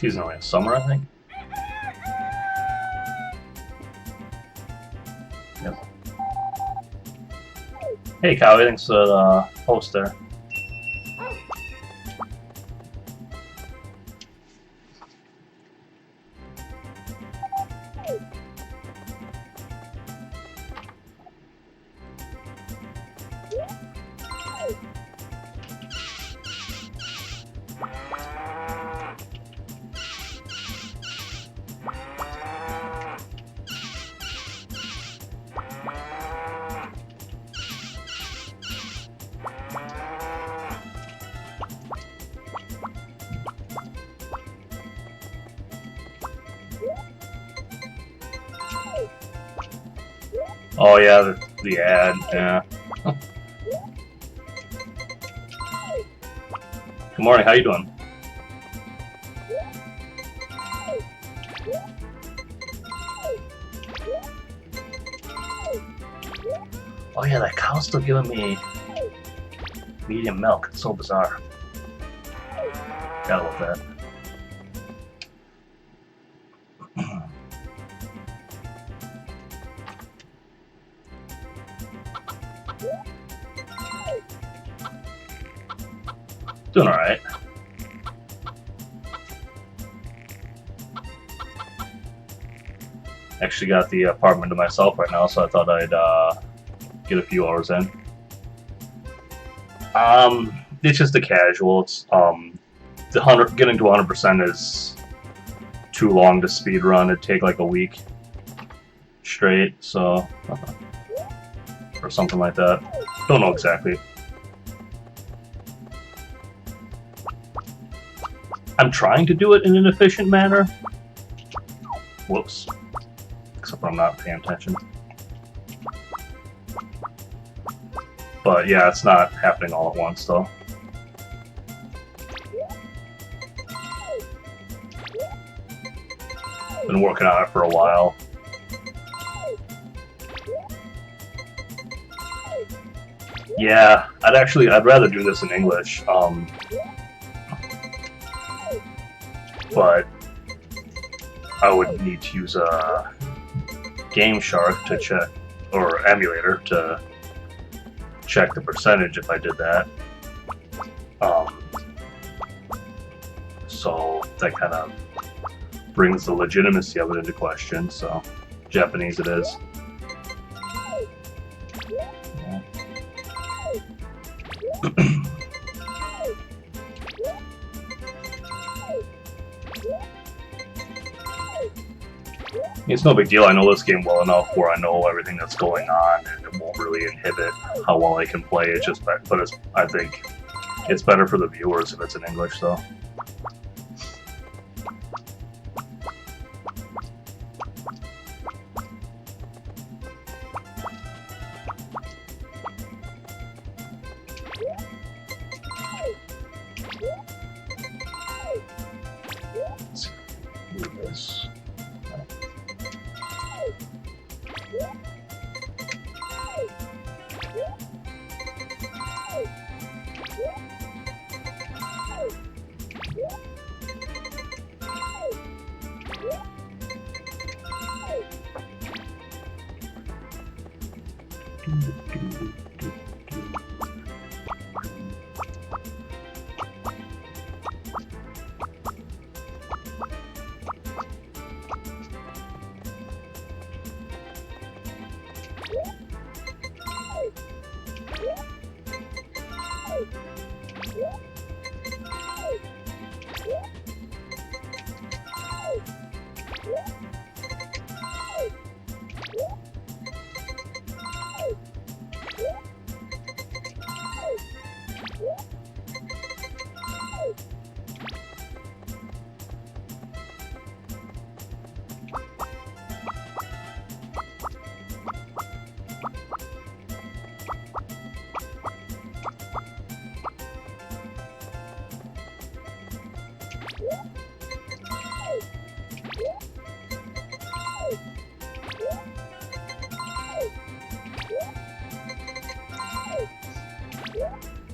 Seasonally in summer, I think. Yep. Hey, Cowie, thanks for the post there. Oh yeah, the ad, yeah. Good morning, how you doing? Oh yeah, that cow's still giving me medium milk. It's so bizarre. Gotta love that. Doing alright. Actually got the apartment to myself right now, so I thought I'd get a few hours in. It's just a casual. It's getting to 100% is too long to speed run. It'd take like a week straight, so or something like that. Don't know exactly. I'm trying to do it in an efficient manner. Whoops. Except I'm not paying attention. But yeah, it's not happening all at once though. Been working on it for a while. Yeah, I'd rather do this in English. But I would need to use a Game Shark to check, or emulator to check the percentage if I did that. So that kind of brings the legitimacy of it into question. So Japanese it is. It's no big deal. I know this game well enough where I know everything that's going on, and it won't really inhibit how well I can play. It's just, but I think it's better for the viewers if it's in English, though. Let's do this.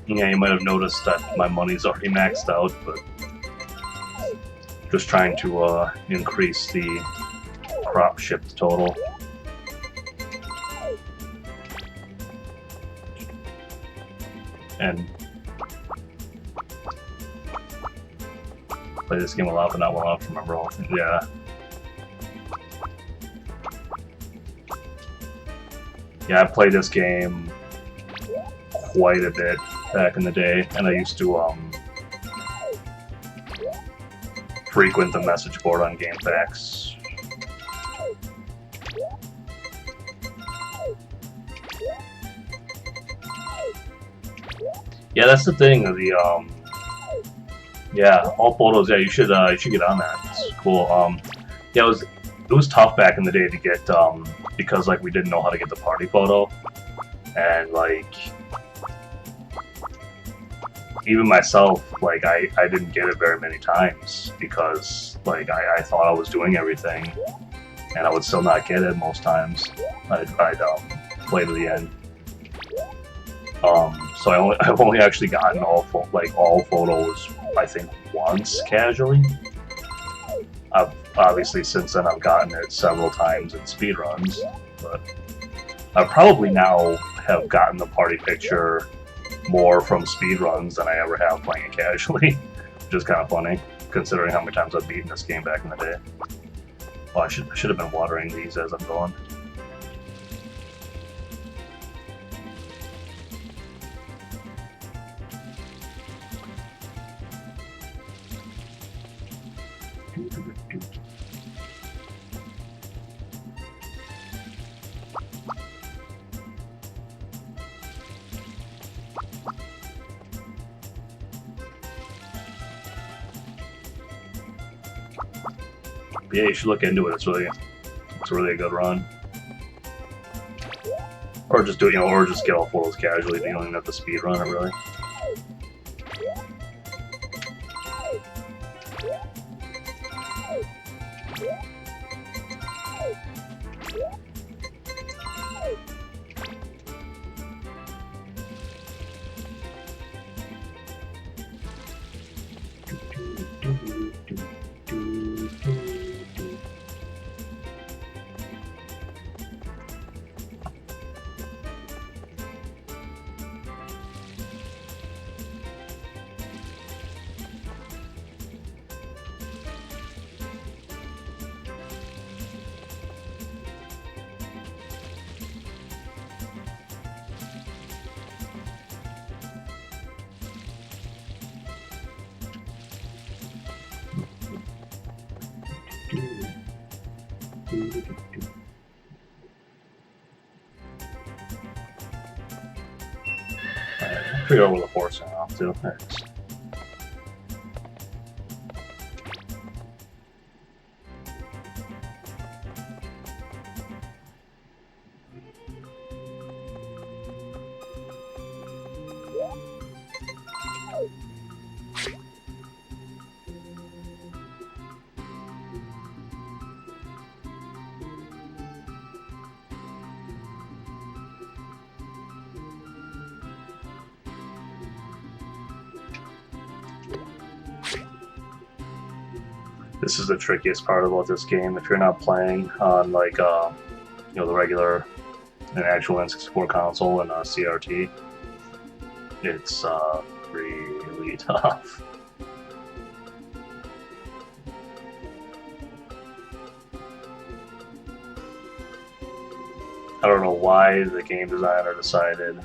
Yeah, you might have noticed that my money's already maxed out, but Just trying to increase the crop shipped total. And play this game a lot, but not well enough to remember all things. Yeah. Yeah, I played this game quite a bit back in the day, and I used to frequent the message board on GameFAQs. Yeah, that's the thing. Yeah, all photos. Yeah, you should get on that. It's cool. Yeah, it was tough back in the day to get because like we didn't know how to get the party photo, and like even myself, like I didn't get it very many times because like I thought I was doing everything, and I would still not get it most times. I'd play to the end. So I've only actually gotten all photos, I think, once casually. I've obviously since then I've gotten it several times in speedruns, but I probably now have gotten the party picture more from speedruns than I ever have playing it casually, which is kind of funny considering how many times I've beaten this game back in the day. Oh, I should have been watering these as I'm going. Yeah, you should look into it. It's really a good run. Or just do or just get all photos casually. You don't even have to speed run it really. Figure out where the horse went off to. There it is. This is the trickiest part about this game. If you're not playing on like the regular, an actual N64 console and a CRT, it's really tough. I don't know why the game designer decided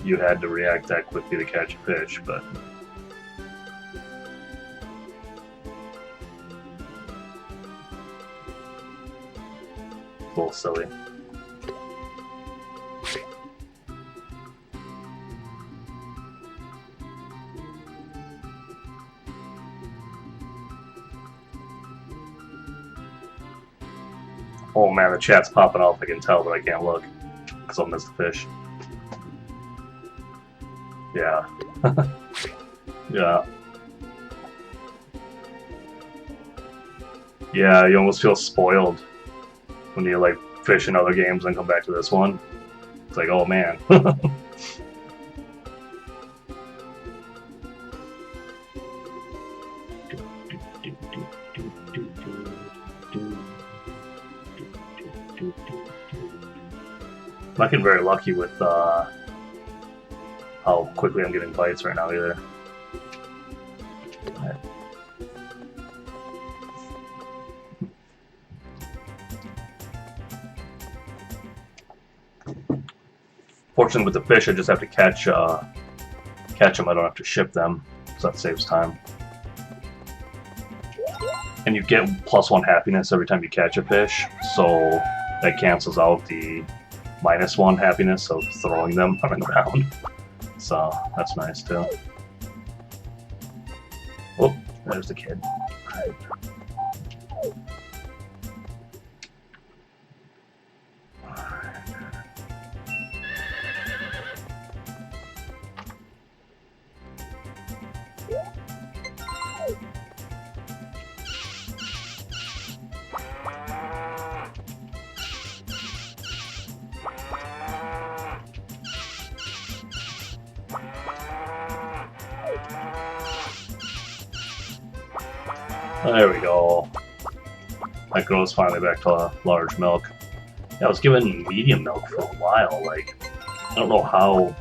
you had to react that quickly to catch a fish, but a little silly. Oh man, the chat's popping off, I can tell, but I can't look because I'll miss the fish. Yeah. Yeah. Yeah, you almost feel spoiled when you like fish in other games and come back to this one. It's like, oh man. not getting very lucky with how quickly I'm getting bites right now either. Fortunately, with the fish, I just have to catch them. I don't have to ship them, so that saves time. And you get +1 happiness every time you catch a fish, so that cancels out the -1 happiness of throwing them on the ground. So that's nice too. Oh, there's the kid. There we go. That girl's finally back to large milk. Yeah, I was given medium milk for a while. Like, I don't know how.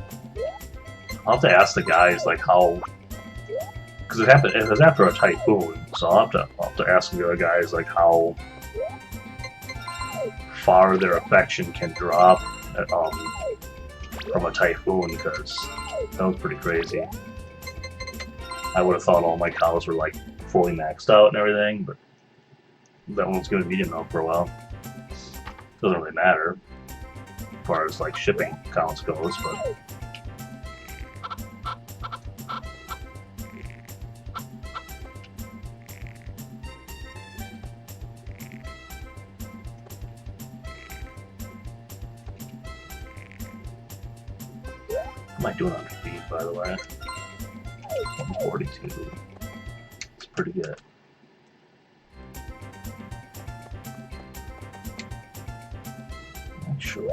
I'll have to ask the guys like how, because it was after a typhoon. So I'll have to ask the other guys like how far their affection can drop from a typhoon, because that was pretty crazy. I would have thought all my cows were like fully maxed out and everything, but that one's giving medium milk for a while. Doesn't really matter as far as like shipping counts goes, but how am I doing on feed, by the way? 142. It's pretty good. Actually,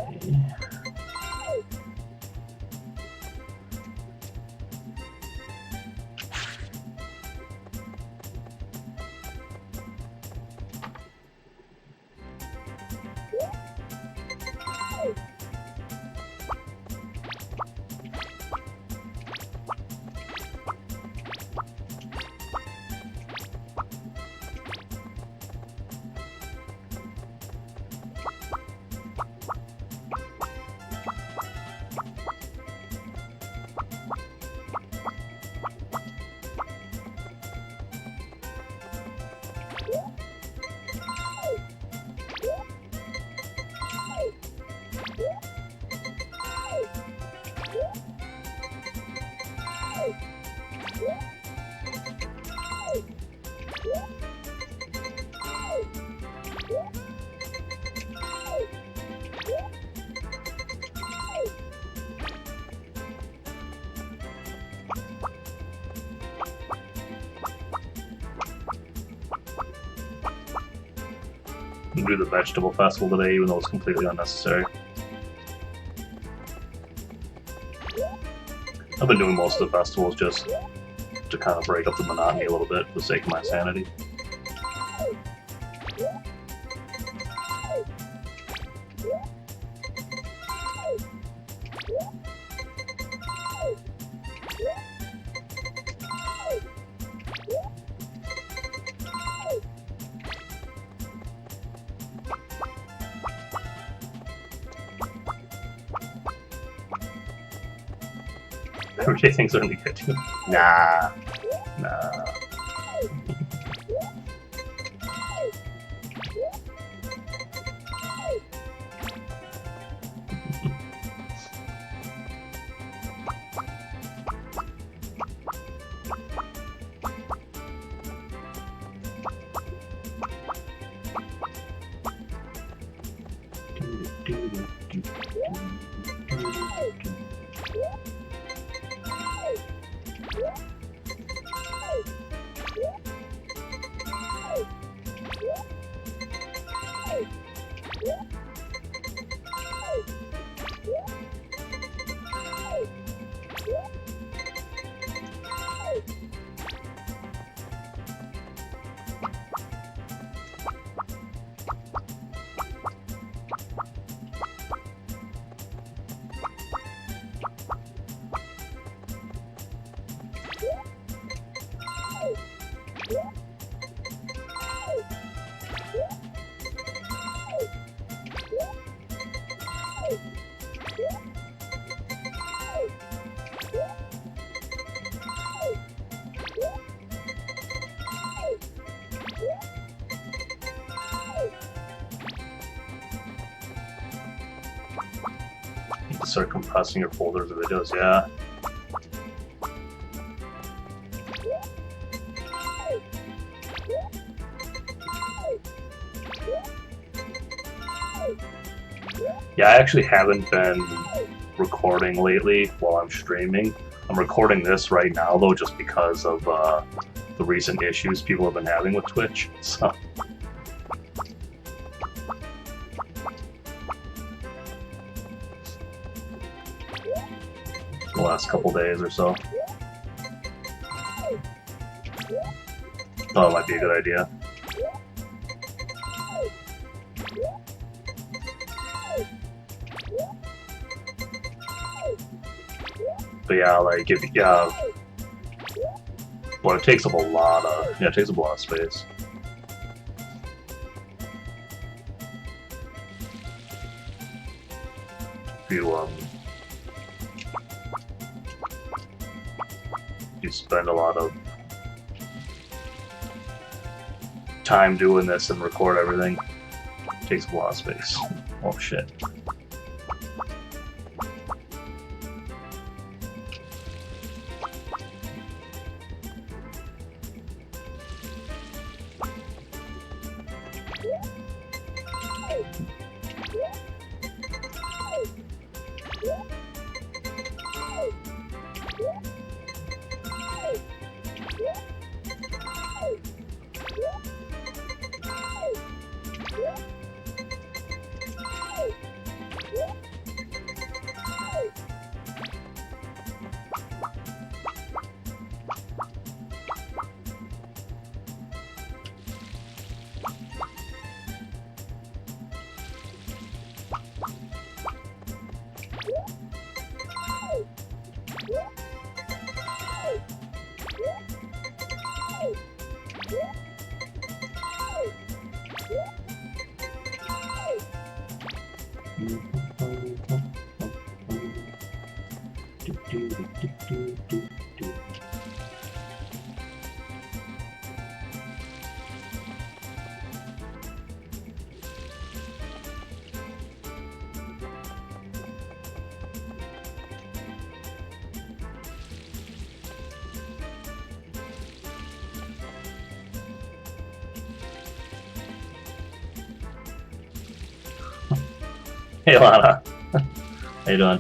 I'm gonna do the vegetable festival today, even though it's completely unnecessary. I've been doing most of the festivals just to kind of break up the monotony a little bit for the sake of my sanity. Everyday things are gonna get to. Nah. Start compressing your folders of videos, yeah. Yeah, I actually haven't been recording lately while I'm streaming. I'm recording this right now, though, just because of the recent issues people have been having with Twitch. So. The last couple days or so. Thought it might be a good idea. But yeah, like if well, it takes up a lot of it takes up a lot of space. If you spend a lot of time doing this and record everything, it takes up a lot of space. Oh shit. Hey Lana, how you doing?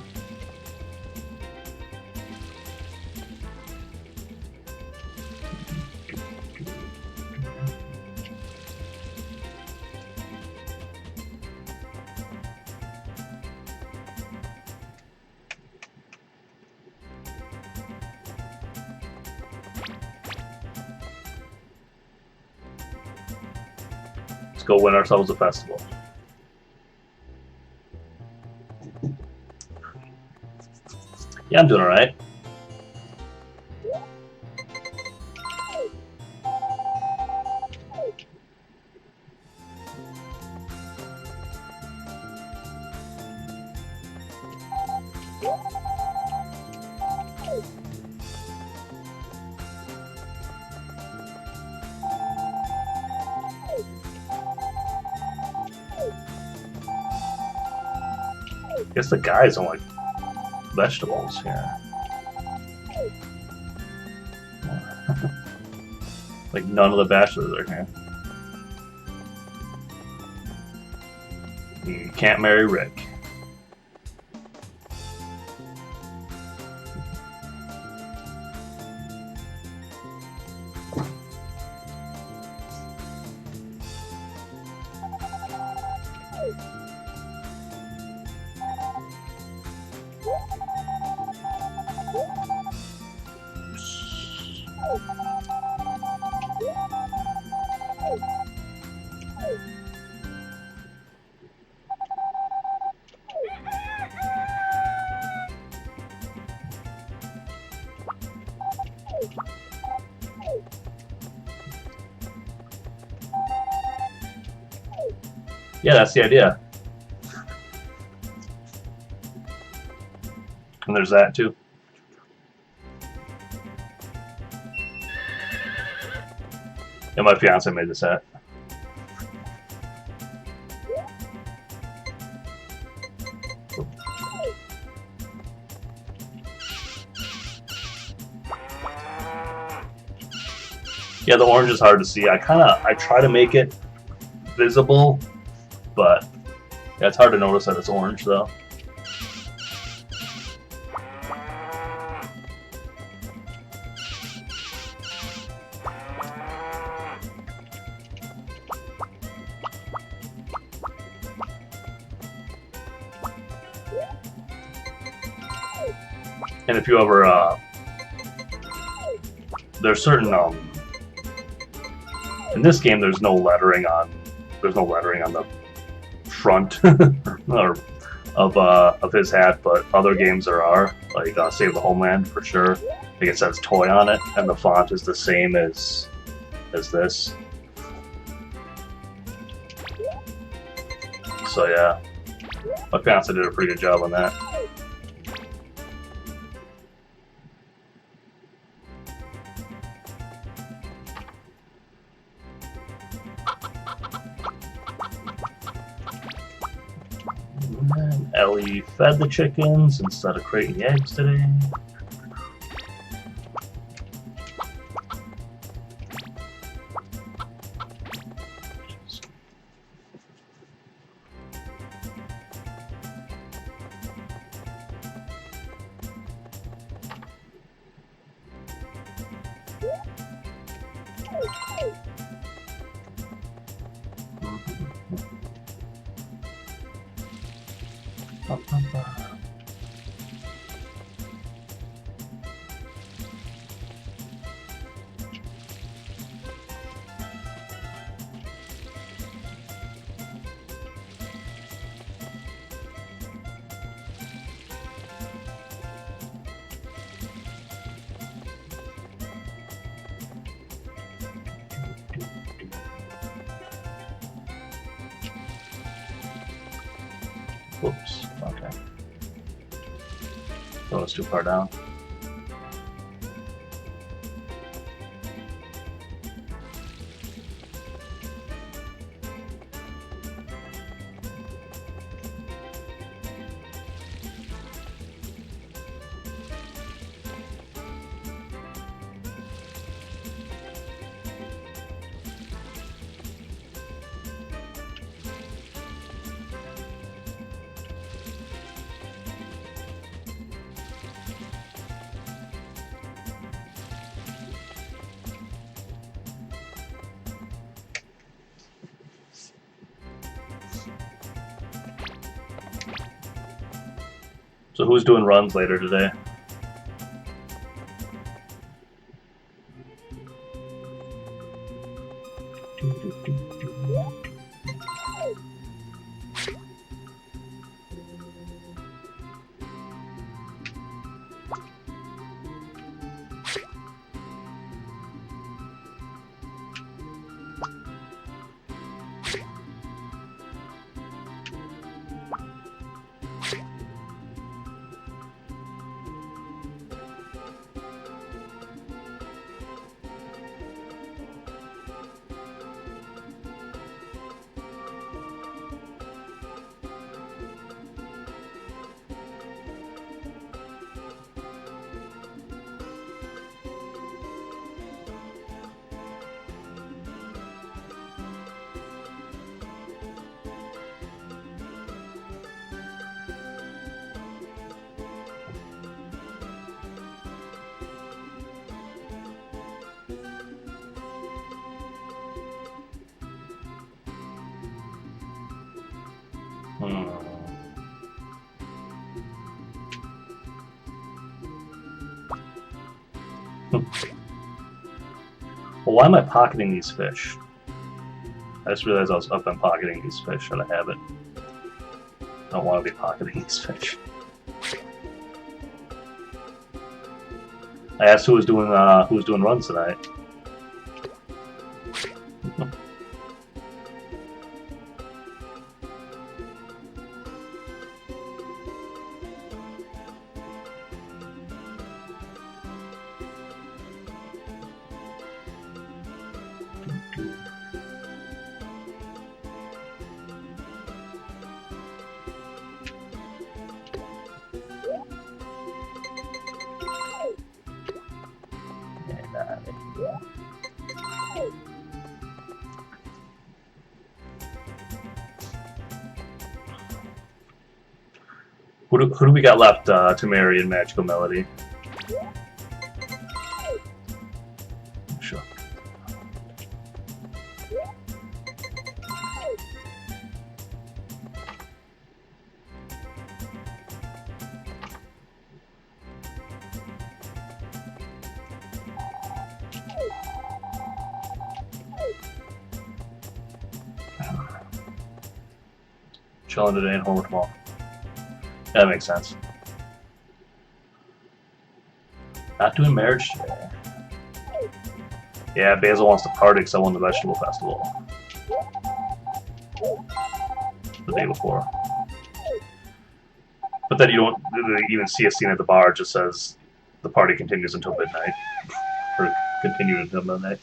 Let's go win ourselves a festival. Yeah, I'm doing alright. I guess the guys don't like vegetables here. Like none of the bachelors are here. You can't marry Rick. Yeah, that's the idea. And there's that too. And my fiance made this hat. Yeah, the orange is hard to see. I try to make it visible, but yeah, it's hard to notice that it's orange though. And if you ever, there's certain in this game there's no lettering on the front or of his hat, but other games there are, like Save the Homeland for sure. I think it says toy on it, and the font is the same as this. So yeah, my fiance did a pretty good job on that. Ellie fed the chickens instead of creating the eggs today. Whoops, okay. That was too far down. So who's doing runs later today? Well, why am I pocketing these fish? I just realized I was up and pocketing these fish. Should I have it? I don't want to be pocketing these fish. I asked who was doing runs tonight. Who do we got left to marry in Magical Melody? Sure. Chilling today and home tomorrow. That makes sense. Not doing marriage today. Yeah, Basil wants to party because I won the vegetable festival the day before. But then you don't even see a scene at the bar. It just says the party continues until midnight. Or continued until midnight.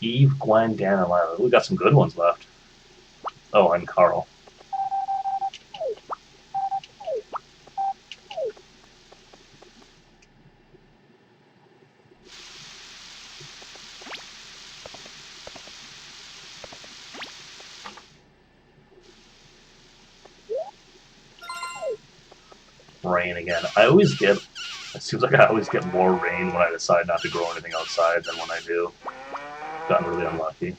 Eve, Gwen, Dan, and Lila. We got some good ones left. Oh, and Carl. Rain again. I always get. It seems like I always get more rain when I decide not to grow anything outside than when I do. Gotten really unlucky.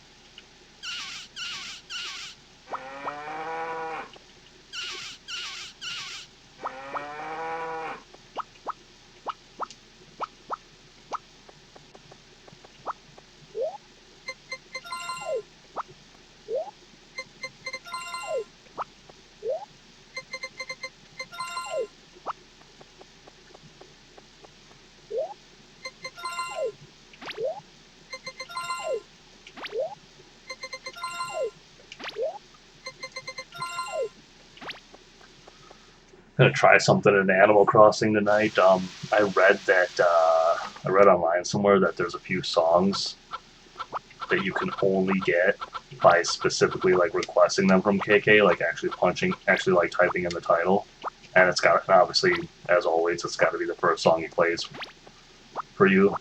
Gonna try something in Animal Crossing tonight. I read that I read online somewhere that there's a few songs that you can only get by specifically like requesting them from KK, like actually like typing in the title, and it's got obviously as always it's got to be the first song he plays for you.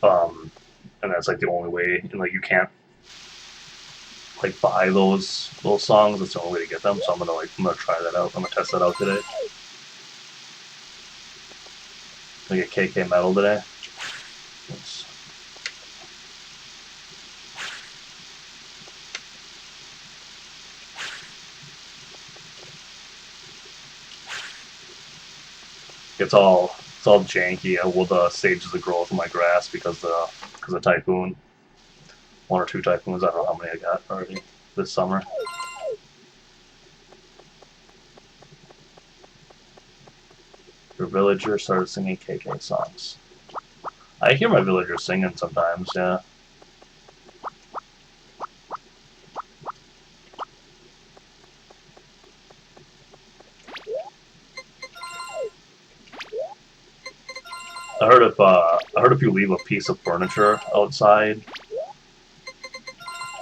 And that's like the only way, and like you can't like buy those songs. That's the only way to get them. So I'm gonna try that out. I'm gonna test that out today. I get KK Metal today. Let's... It's all janky. The stages of growth of my grass because of Typhoon. 1 or 2 Typhoons. I don't know how many I got already this summer. Your villager started singing KK songs. I hear my villager singing sometimes, yeah. I heard if you leave a piece of furniture outside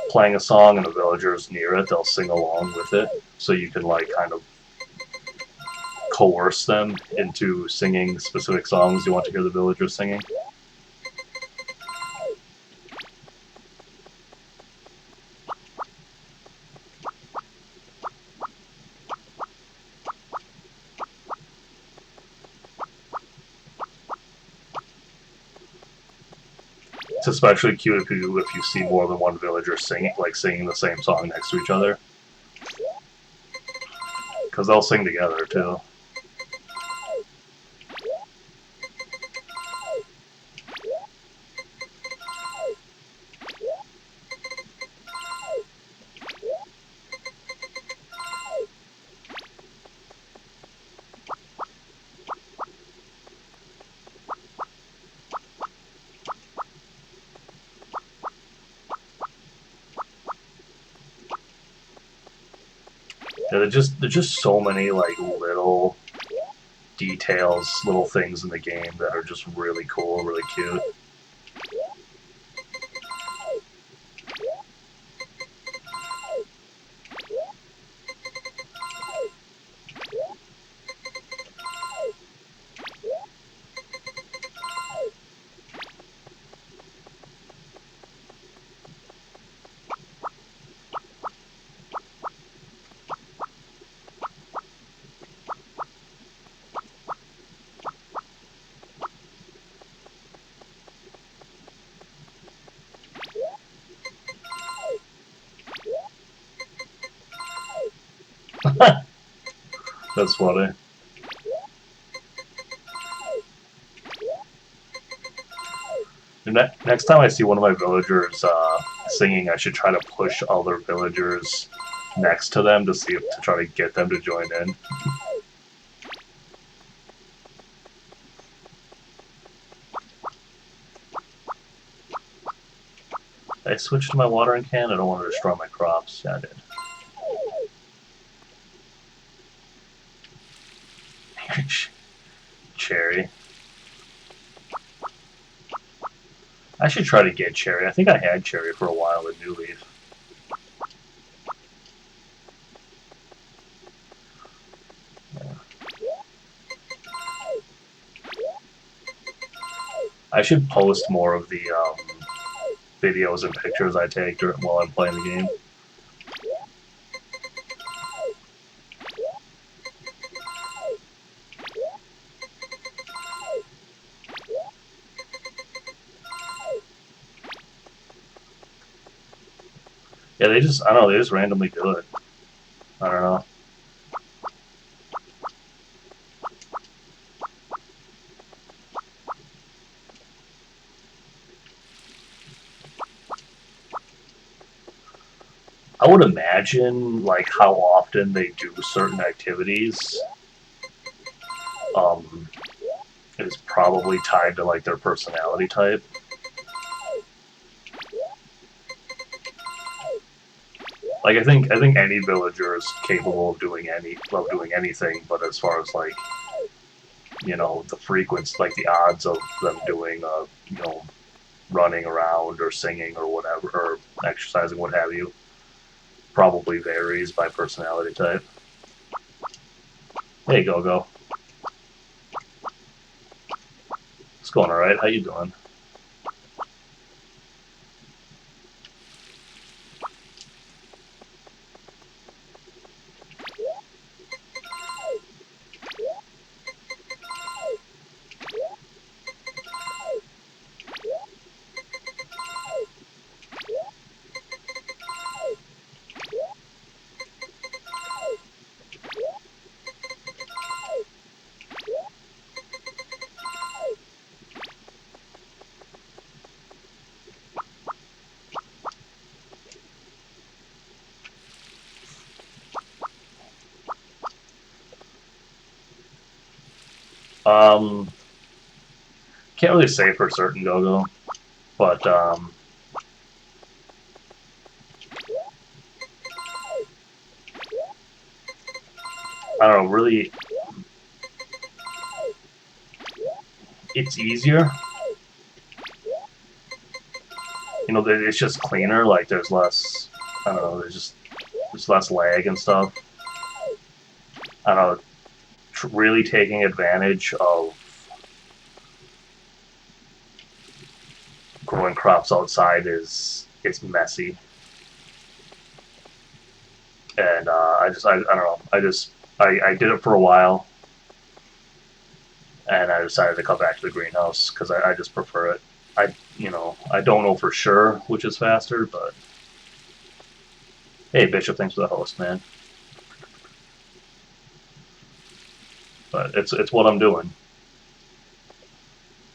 playing a song and the villagers near it, they'll sing along with it. So you can like kind of coerce them into singing specific songs you want to hear the villagers singing. It's especially cute if you see more than one villager singing the same song next to each other, because they'll sing together too. Yeah, there's just so many like little details, little things in the game that are just really cool, really cute. That's funny. Next time I see one of my villagers singing, I should try to push other villagers next to them to see if to try to get them to join in. I switched to my watering can. I don't want to destroy my crops. Yeah, I did. Cherry. I should try to get cherry. I think I had cherry for a while in New Leaf. I should post more of the videos and pictures I take while I'm playing the game. Yeah, they just, I don't know, they just randomly do it. I don't know. I would imagine, like, how often they do certain activities is probably tied to, like, their personality type. Like, I think any villager is capable of doing anything, but as far as, like, you know, the frequency, like, the odds of them doing, you know, running around or singing or whatever, or exercising, what have you, probably varies by personality type. Hey, Go-Go. It's going alright. How you doing? Um, can't really say for certain, Go-Go, but I don't know. Really, it's easier. You know, it's just cleaner. Like there's less. I don't know. There's less lag and stuff. I don't know. Really taking advantage of growing crops outside is it's messy, and I don't know. I did it for a while, and I decided to come back to the greenhouse because I just prefer it. I don't know for sure which is faster, but hey, Bishop, thanks for the host, man. But it's what I'm doing.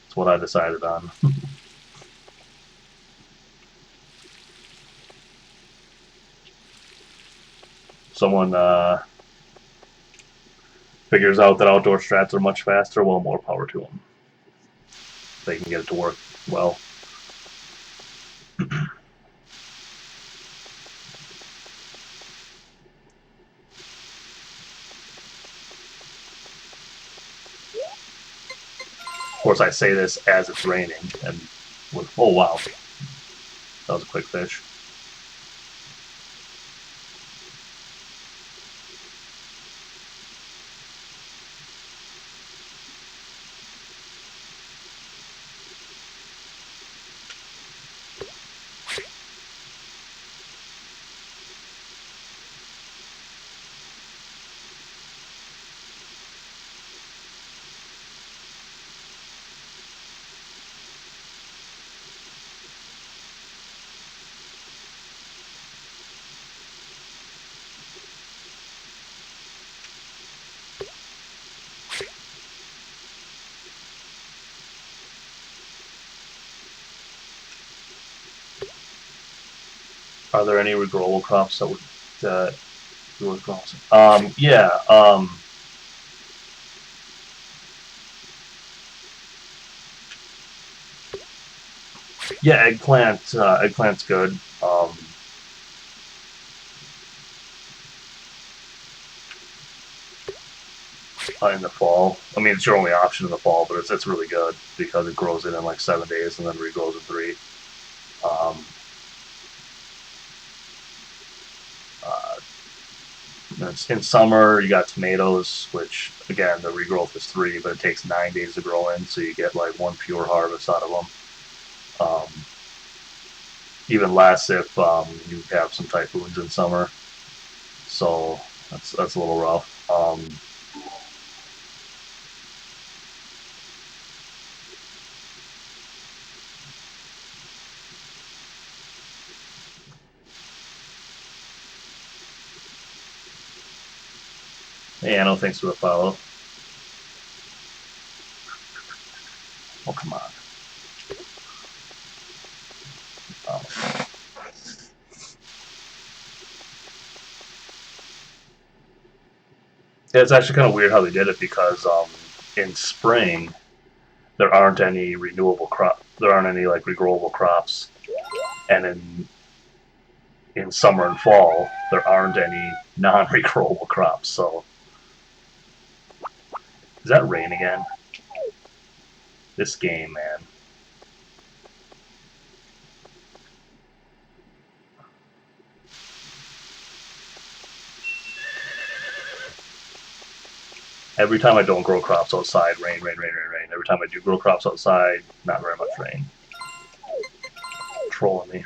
It's what I decided on. Someone figures out that outdoor strats are much faster, well, more power to them. They can get it to work well. Of course, I say this as it's raining, and oh wow, that was a quick fish. Are there any regrowable crops that would you would grow? Yeah. Yeah, eggplant. Eggplant's good. In the fall. I mean, it's your only option in the fall, but it's really good because it grows in like 7 days and then regrows in 3. Um, uh, in summer, you got tomatoes, which again the regrowth is 3, but it takes 9 days to grow in, so you get like one pure harvest out of them. Um, Even less if you have some typhoons in summer, so that's a little rough. Yeah, no thanks for the follow. Oh come on. Um, yeah, it's actually kind of weird how they did it because in spring there aren't any renewable crop. There aren't any like regrowable crops, and in summer and fall there aren't any non-regrowable crops. So is that rain again? This game, man. Every time I don't grow crops outside, rain, rain, rain, rain, rain. Every time I do grow crops outside, not very much rain. Trolling me.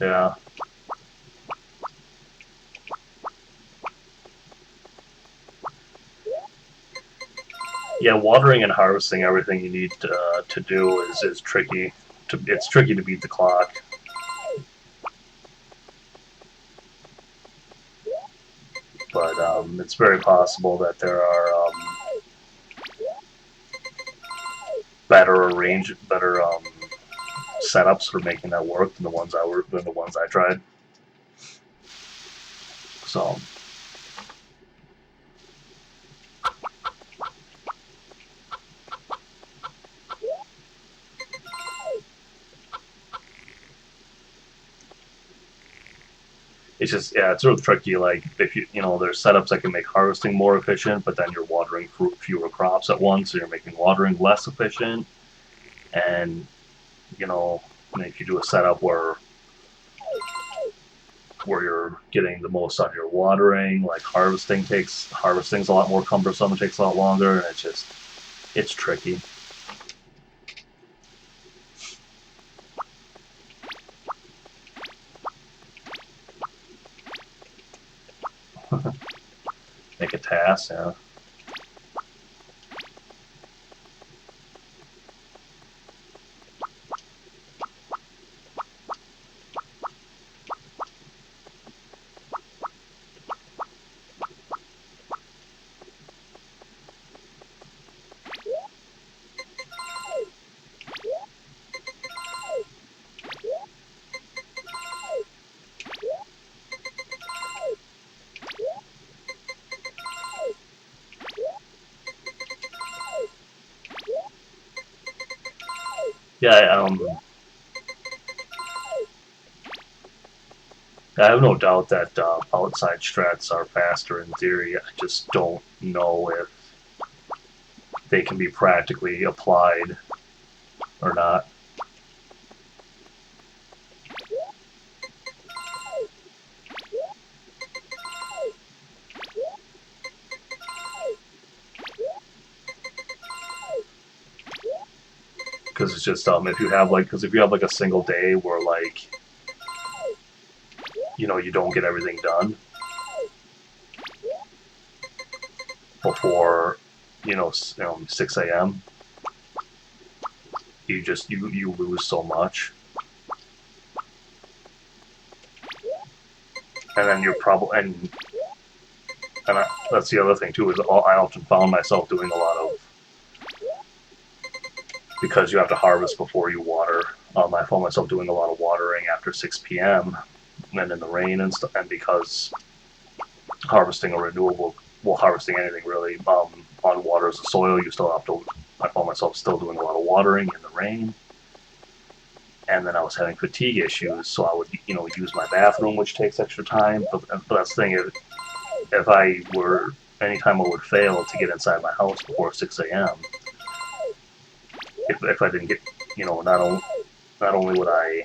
Yeah. Yeah, watering and harvesting everything you need to do is tricky. It's tricky to beat the clock, but it's very possible that there are better setups for making that work than the ones I tried. So it's just yeah, it's sort of tricky. Like if there's setups that can make harvesting more efficient, but then you're watering fewer crops at once, so you're making watering less efficient. And you know, if you do a setup where you're getting the most out of your watering, like harvesting's a lot more cumbersome. It takes a lot longer, and it's tricky. Make a task, yeah. Yeah, I have no doubt that outside strats are faster in theory. I just don't know if they can be practically applied or not. Because it's just if you have like a single day where like you don't get everything done before 6 a.m. You lose so much. and then you're probably that's the other thing too is I often found myself doing a lot of, because you have to harvest before you water. I found myself doing a lot of watering after 6 p.m. and in the rain and stuff, and because harvesting a renewable, well, harvesting anything really, on waters the soil, you still have to. I found myself still doing a lot of watering in the rain, and then I was having fatigue issues, so I would, use my bathroom, which takes extra time. But that's the thing, if I were, anytime I would fail to get inside my house before 6 a.m., if I didn't get, not only would I,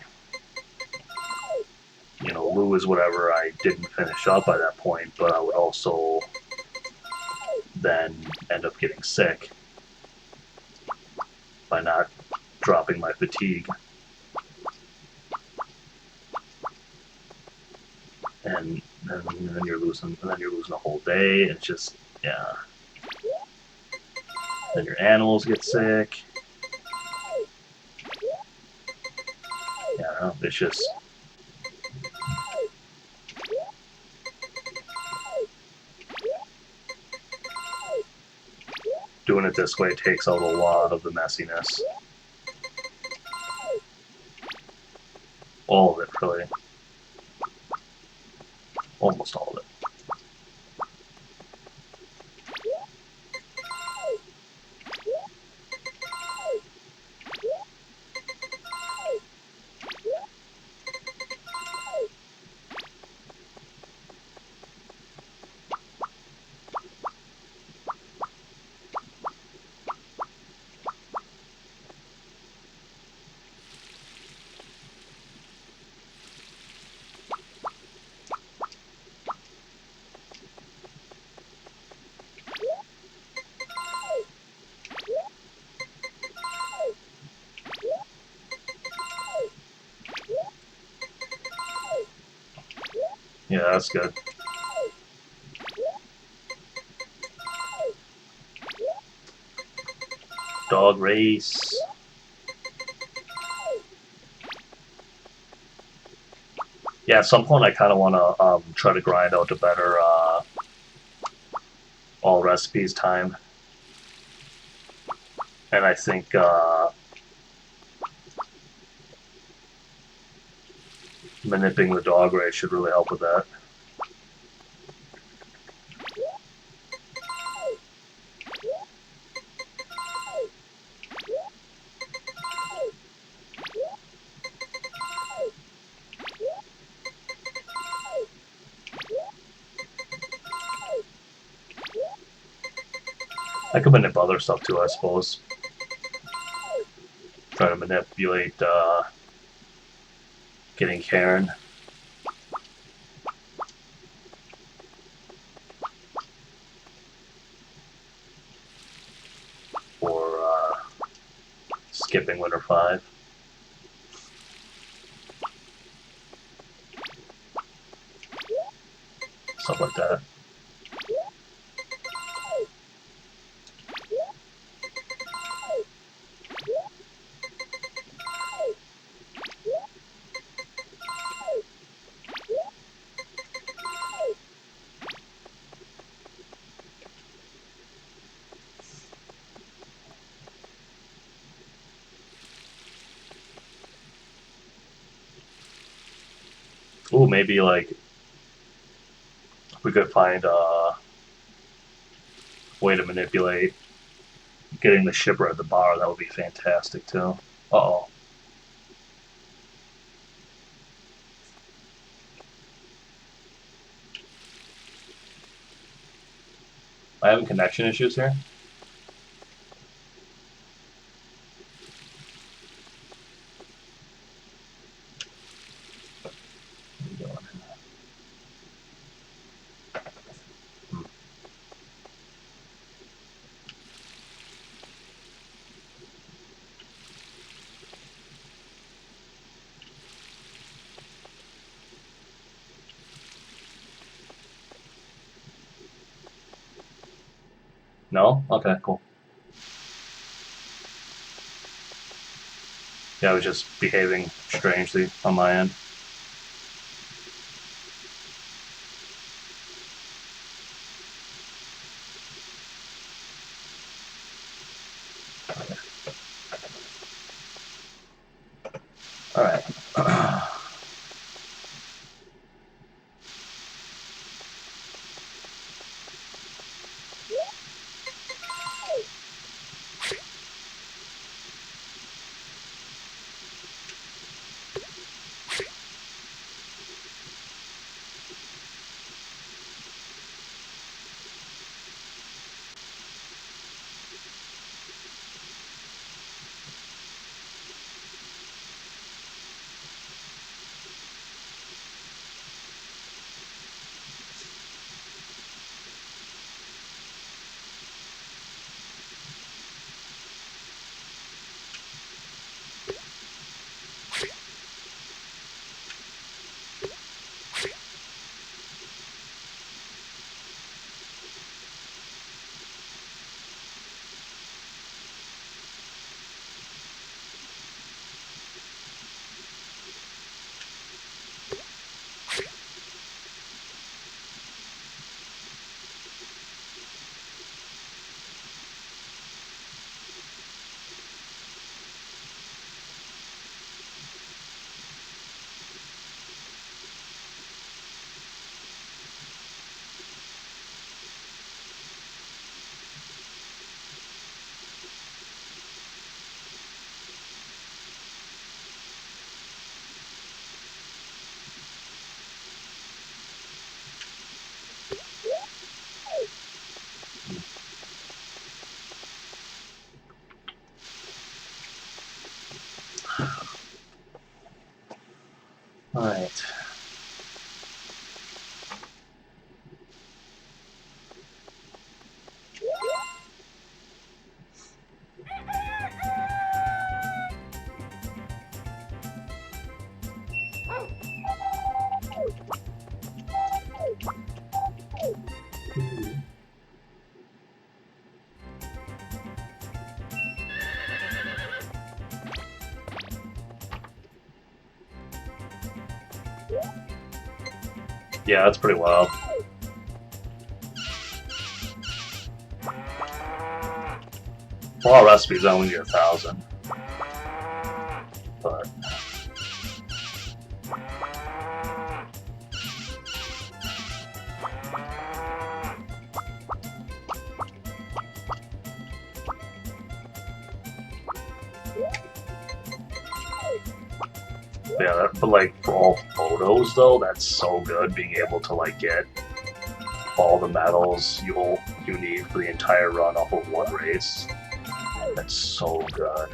lose whatever I didn't finish up by that point, but I would also then end up getting sick by not dropping my fatigue. And then you're losing a whole day. It's just, yeah. Then your animals get sick. Yeah, it's just, doing it this way takes out a lot of the messiness. All of it, really. Almost all of it. Yeah, that's good. Dog race. Yeah, at some point I kind of want to try to grind out to better all recipes time. And I think manipulating the dog race should really help with that. I could manipulate other stuff too, I suppose. Try to manipulate getting Karen. Or skipping Winter 5. Stuff like that. Ooh, maybe like we could find a way to manipulate getting the shipper at the bar. That would be fantastic too. Uh-oh. Am I having connection issues here? No? Okay, cool. Yeah, I was just behaving strangely on my end. Alright. Yeah, that's pretty wild. For all recipes, I only get 1,000. But yeah, but like for all photos though, that's so good being able to like get all the medals you need for the entire run off of one race. That's so good.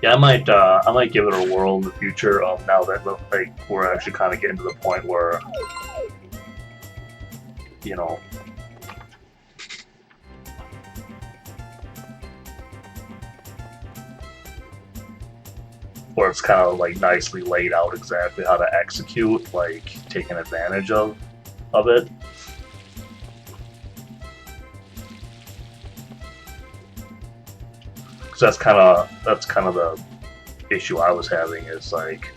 Yeah, I might give it a whirl in the future. Now that like we're actually kind of getting to the point where, you know, where it's kind of like nicely laid out exactly how to execute, like taking advantage of it. Because that's kind of the issue I was having is like,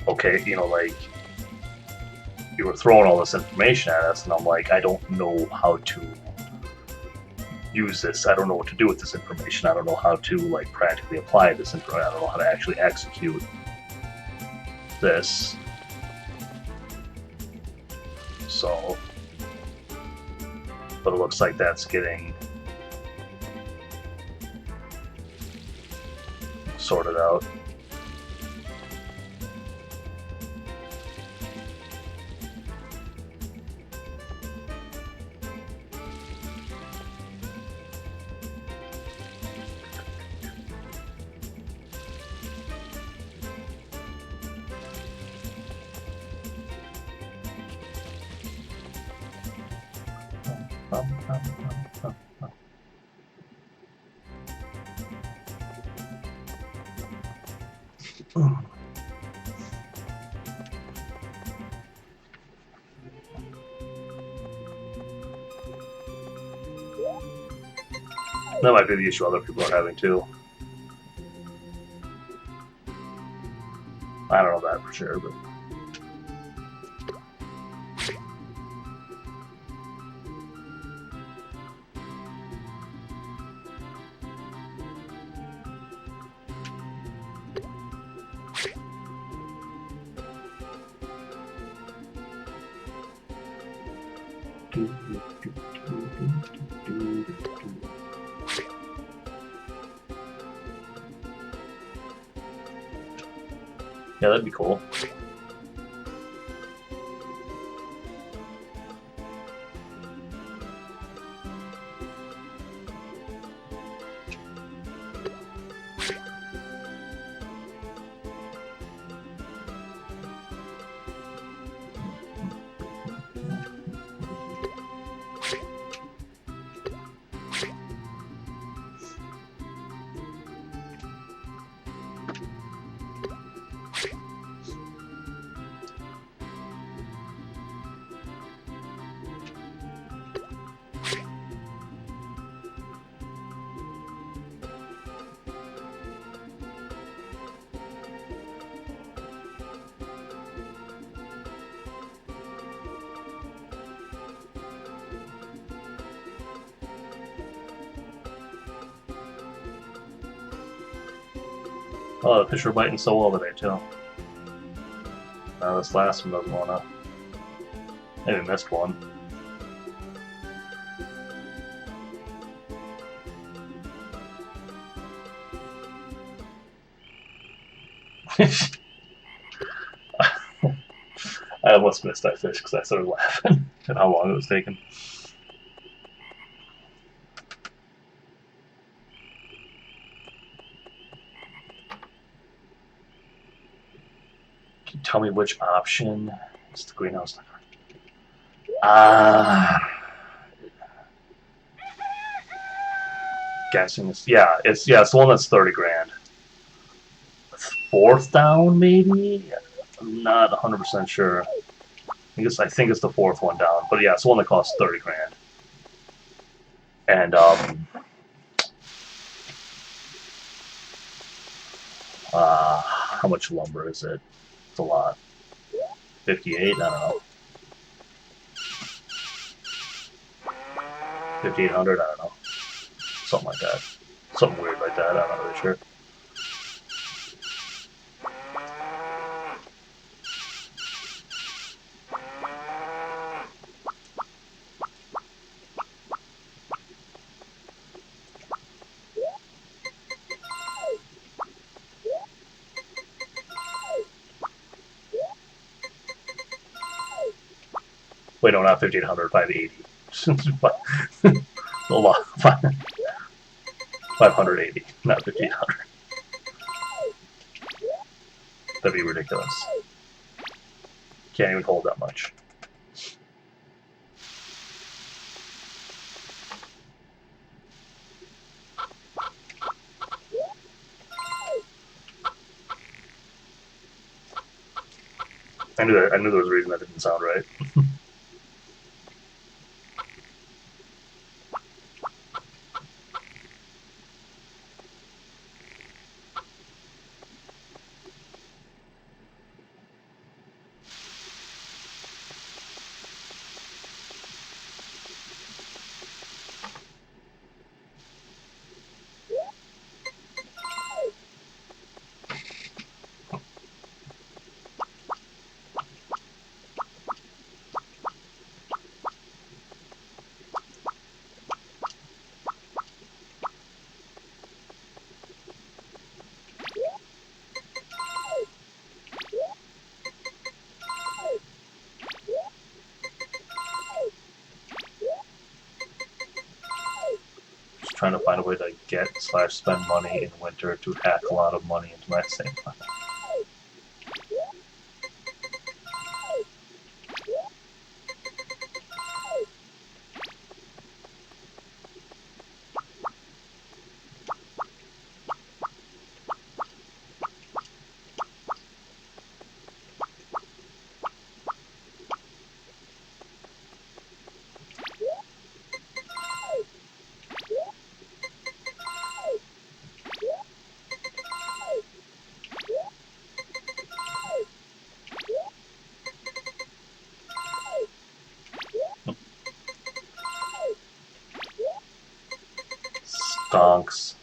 okay, you know, like you were throwing all this information at us, and I'm like, I don't know how to use this. I don't know what to do with this information. I don't know how to like practically apply this information. I don't know how to actually execute this. So, but it looks like that's getting sorted out. That might be the issue other people are having too. I don't know that for sure, but. Yeah, that'd be cool. Oh, the fish are biting so well today, too. Now this last one doesn't wanna. Maybe missed one. I almost missed that fish because I started laughing at how long it was taking. Can you tell me which option is the greenhouse? Guessing it's it's the one that's 30 grand. Fourth down, maybe. I'm not 100% sure. I think it's the fourth one down, but yeah, it's the one that costs 30 grand. And how much lumber is it? It's a lot. 58. I don't know. 5,800. I don't know. Something like that. Something weird like that. I'm not really sure. Wait, no, not 1,500, 580. A lot. 580, not 1,500. That'd be ridiculous. Can't even hold that much. I knew there was a reason that didn't sound right. Trying to find a way to get/spend money in winter to hack a lot of money into my save file. Stonks.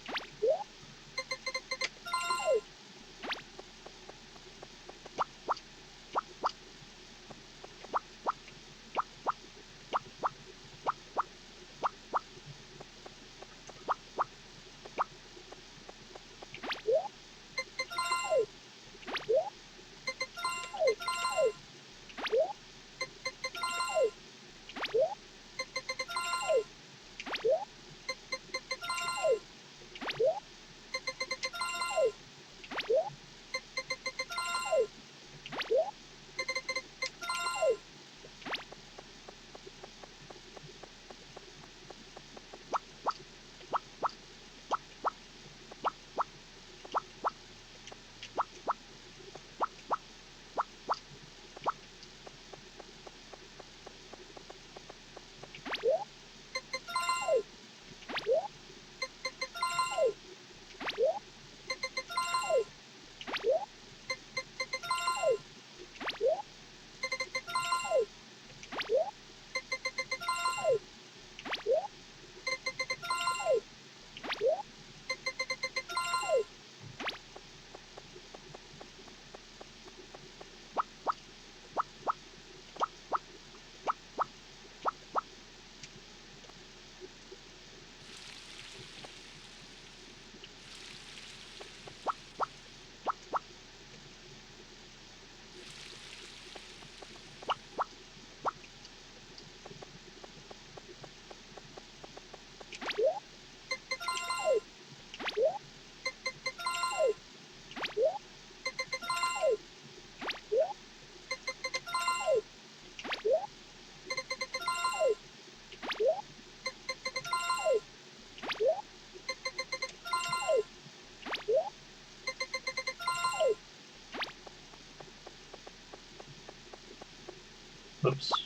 Oops.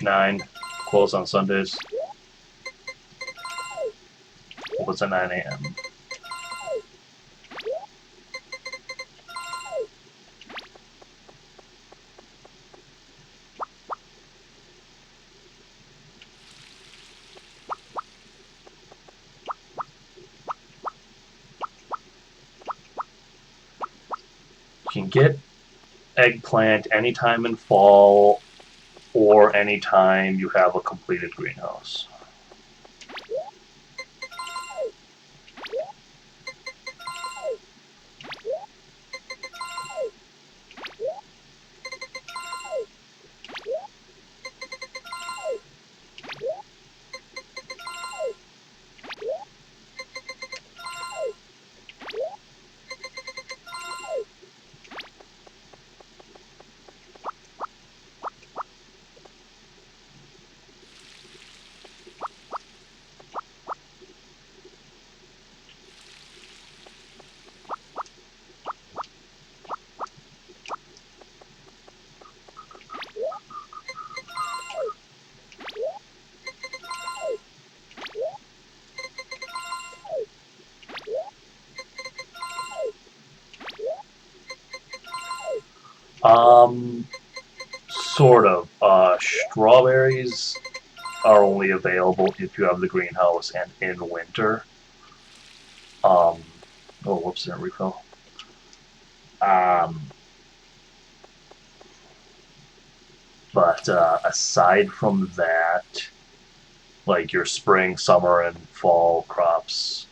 Nine. Close on Sundays. Opens at 9 a.m. You can get eggplant anytime in fall or anytime you have a completed greenhouse. Sort of. Strawberries are only available if you have the greenhouse and in winter. Oh, whoops, didn't refill. But aside from that, like your spring, summer, and fall crops,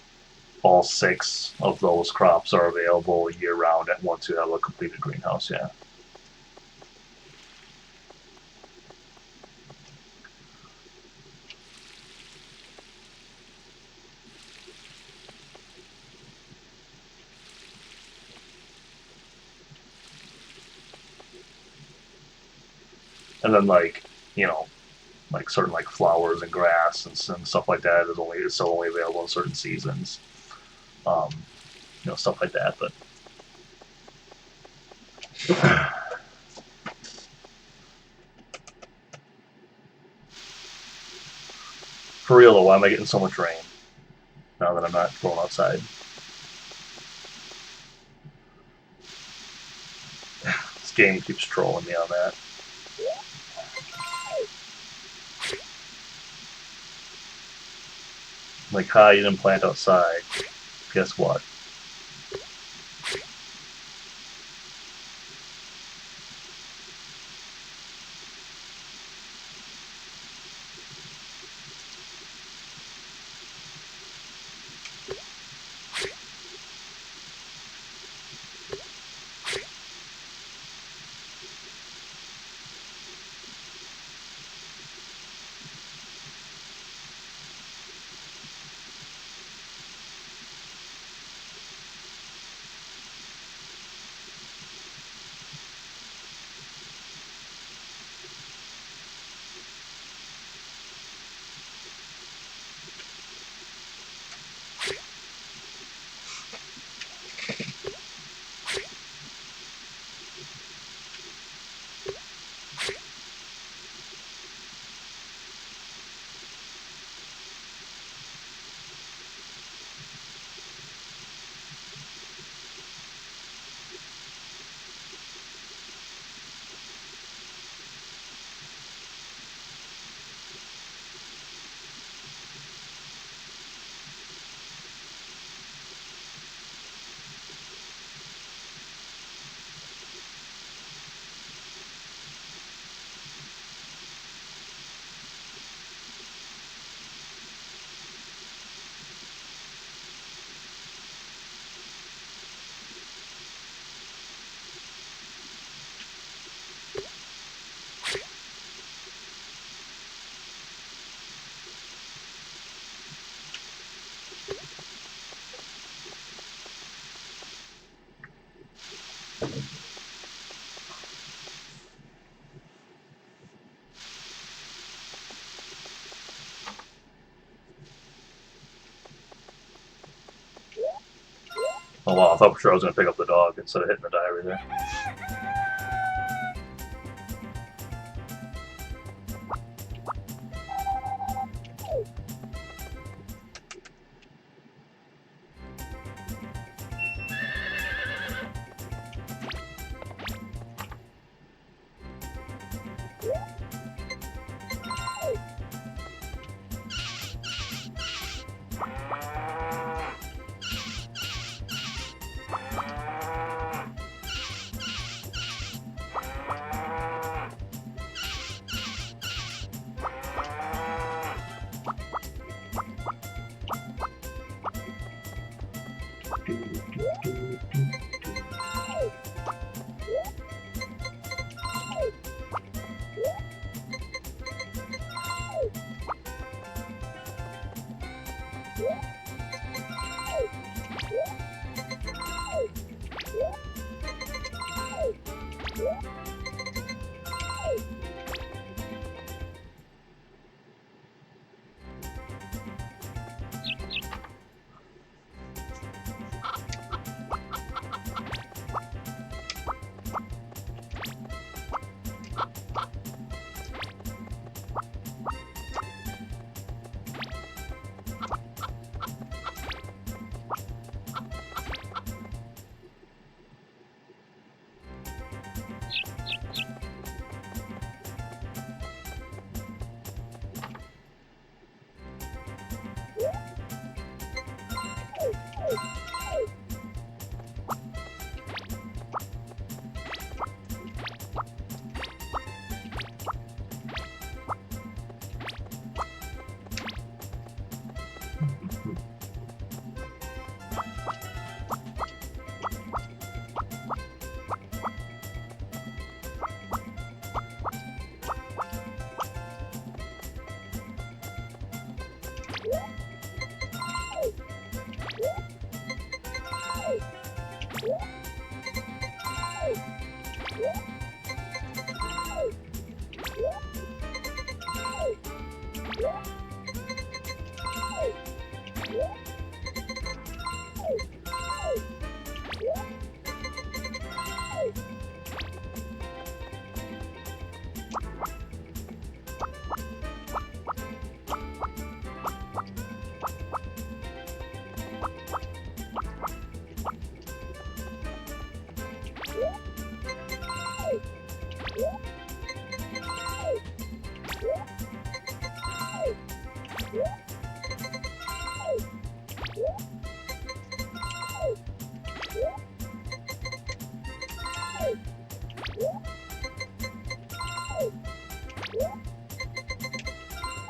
all 6 of those crops are available year round at once you have a completed greenhouse, yeah. And then like, you know, like certain like flowers and grass and stuff like that is still only available in certain seasons. Um, stuff like that. But for real though, why am I getting so much rain now that I'm not going outside? This game keeps trolling me on that. Like, hi, you didn't plant outside. Guess what? Oh wow, I thought for sure I was gonna pick up the dog instead of hitting the diary there.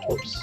Whoops.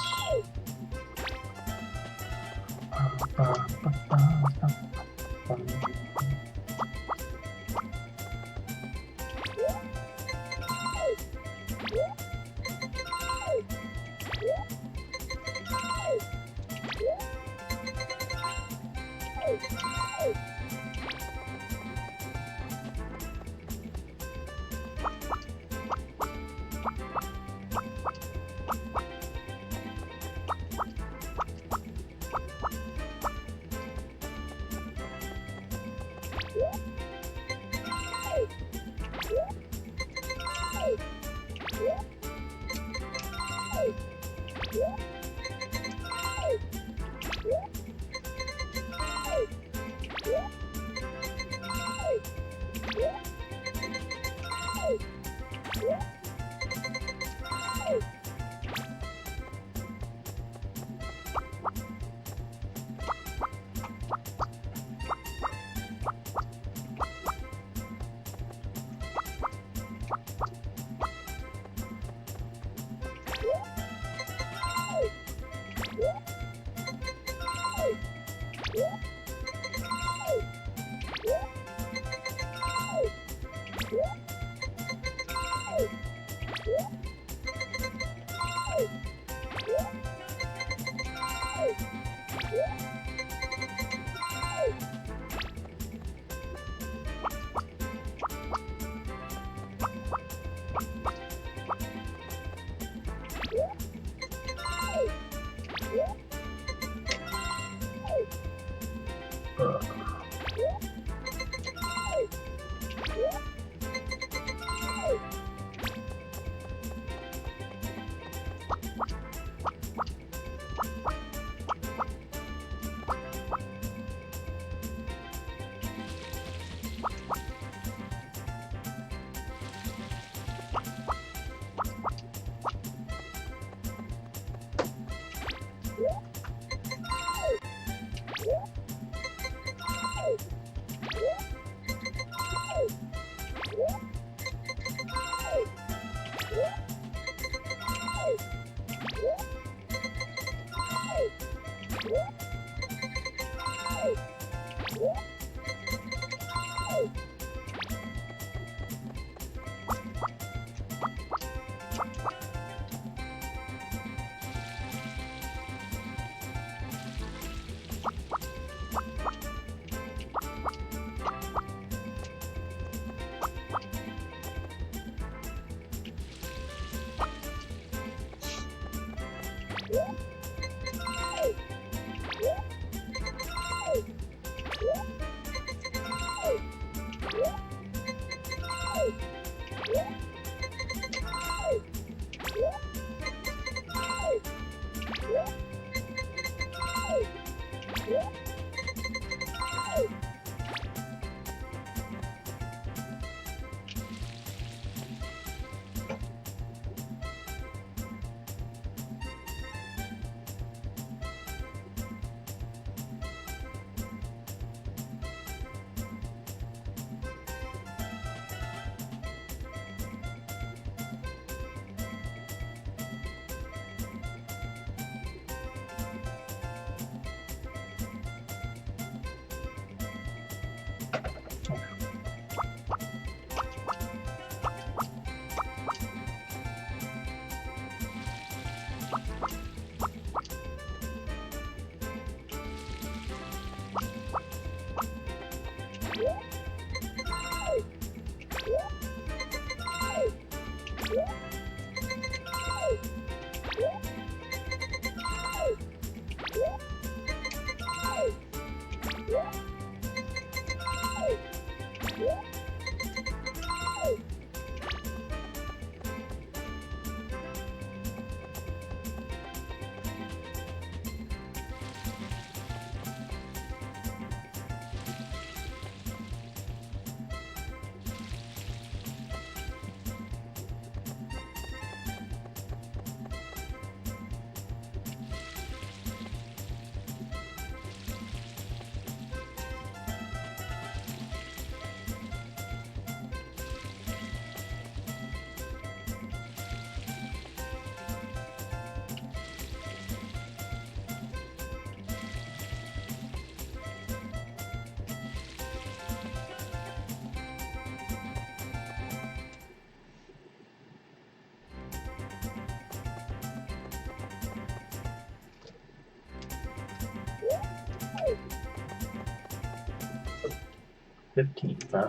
15th, huh?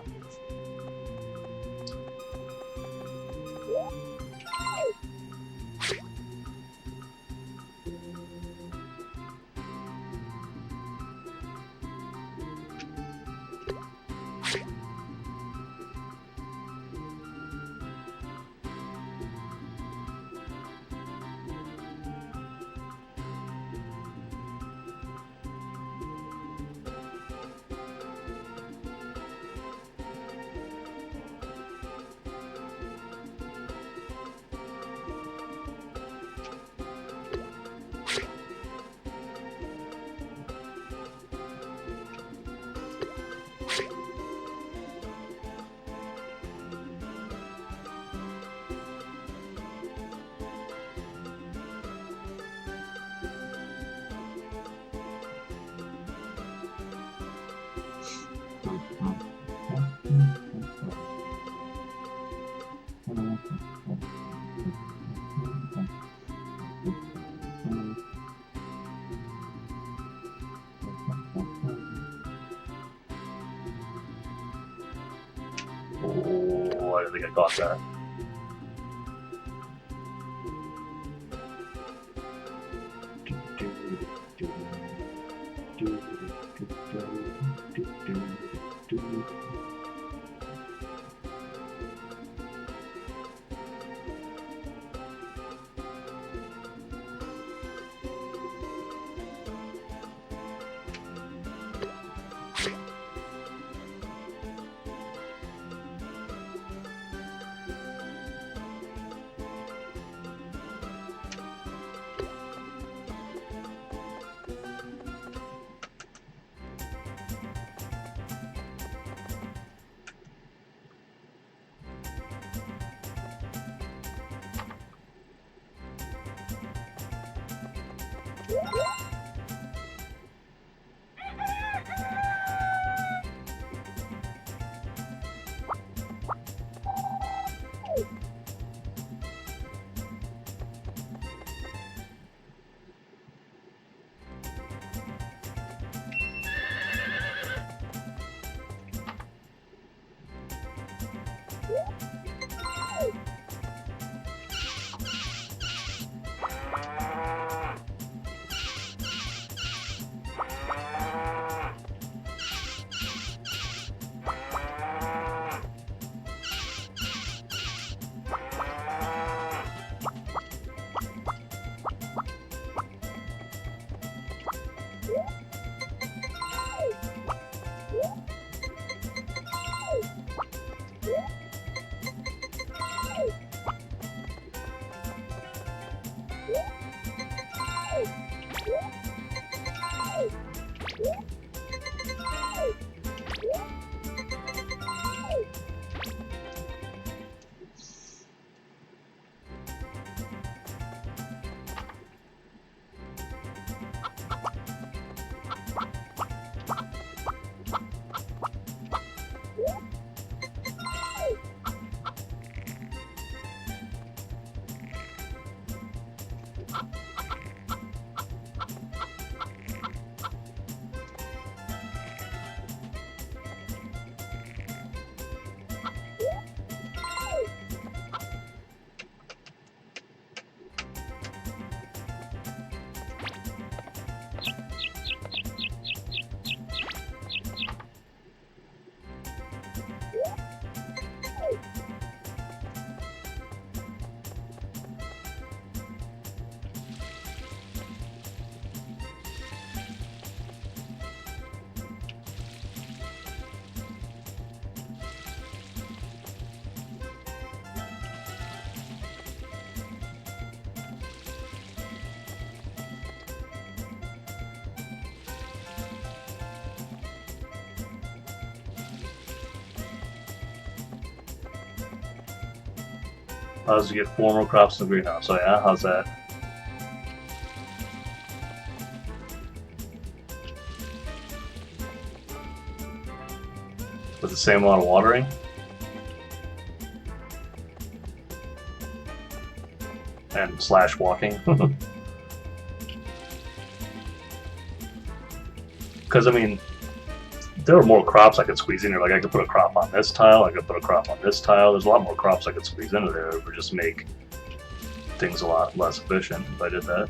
Oh, I think I got that. Allows you to get 4 more crops in the greenhouse. So yeah, how's that? With the same amount of watering? And slash walking. Because, I mean, there are more crops I could squeeze in here. Like, I could put a crop on this tile, I could put a crop on this tile. There's a lot more crops I could squeeze into there. It would just make things a lot less efficient if I did that.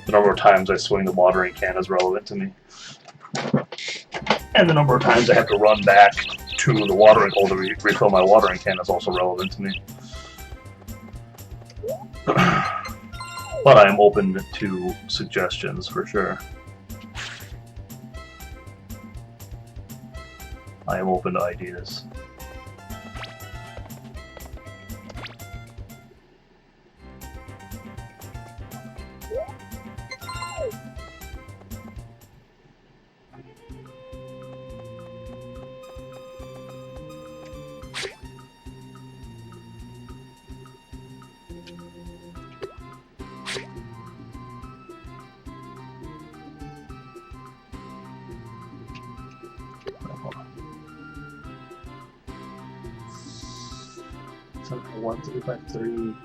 The number of times I swing the watering can is relevant to me. And the number of times I have to run back to the watering hole to refill my watering can is also relevant to me. But I am open to suggestions for sure. I am open to ideas. So 1, 3, 5, 3.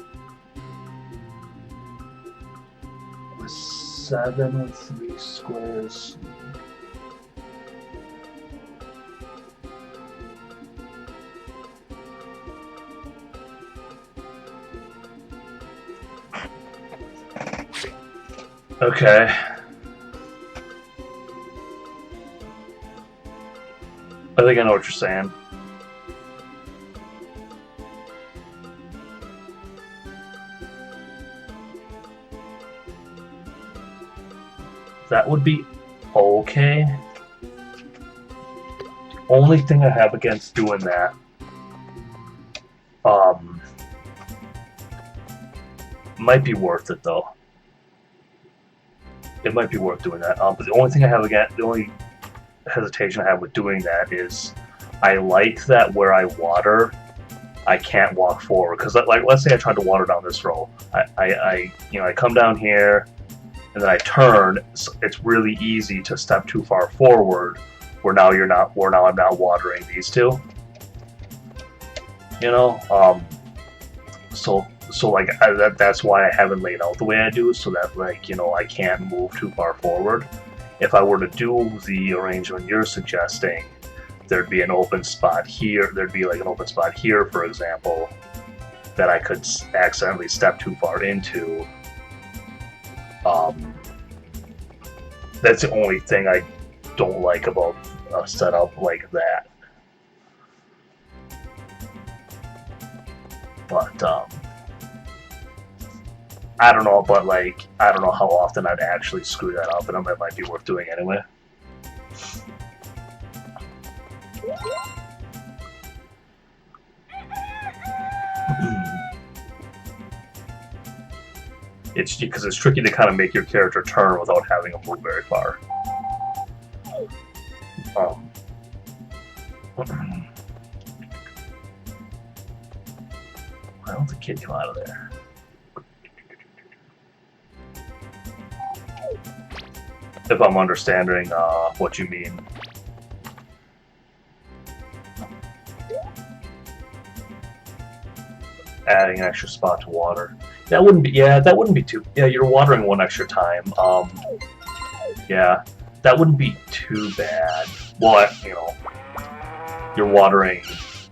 7 with 3 squares. Okay. I think I know what you're saying. That would be okay. The only thing I have against doing that, might be worth it though. it might be worth doing that. But the only thing I have again, the only hesitation I have with doing that is I like that where I water, I can't walk forward because, like, let's say I tried to water down this row. I come down here and then I turn. It's really easy to step too far forward. Where now you're not. Where now I'm not watering these two. You know, so like that's why I haven't laid out the way I do, so that, like, you know, I can't move too far forward. If I were to do the arrangement you're suggesting, there'd be an open spot here. There'd be like an open spot here, for example, that I could accidentally step too far into. That's the only thing I don't like about a setup like that. But I don't know, but like, I don't know how often I'd actually screw that up, and it might be worth doing anyway. It's because it's tricky to kind of make your character turn without having them move very far. Why don't the kid come out of there? If I'm understanding what you mean. Adding an extra spot to water. That wouldn't be, yeah, that wouldn't be too, yeah, you're watering one extra time. Yeah, that wouldn't be too bad. Well, you know, you're watering,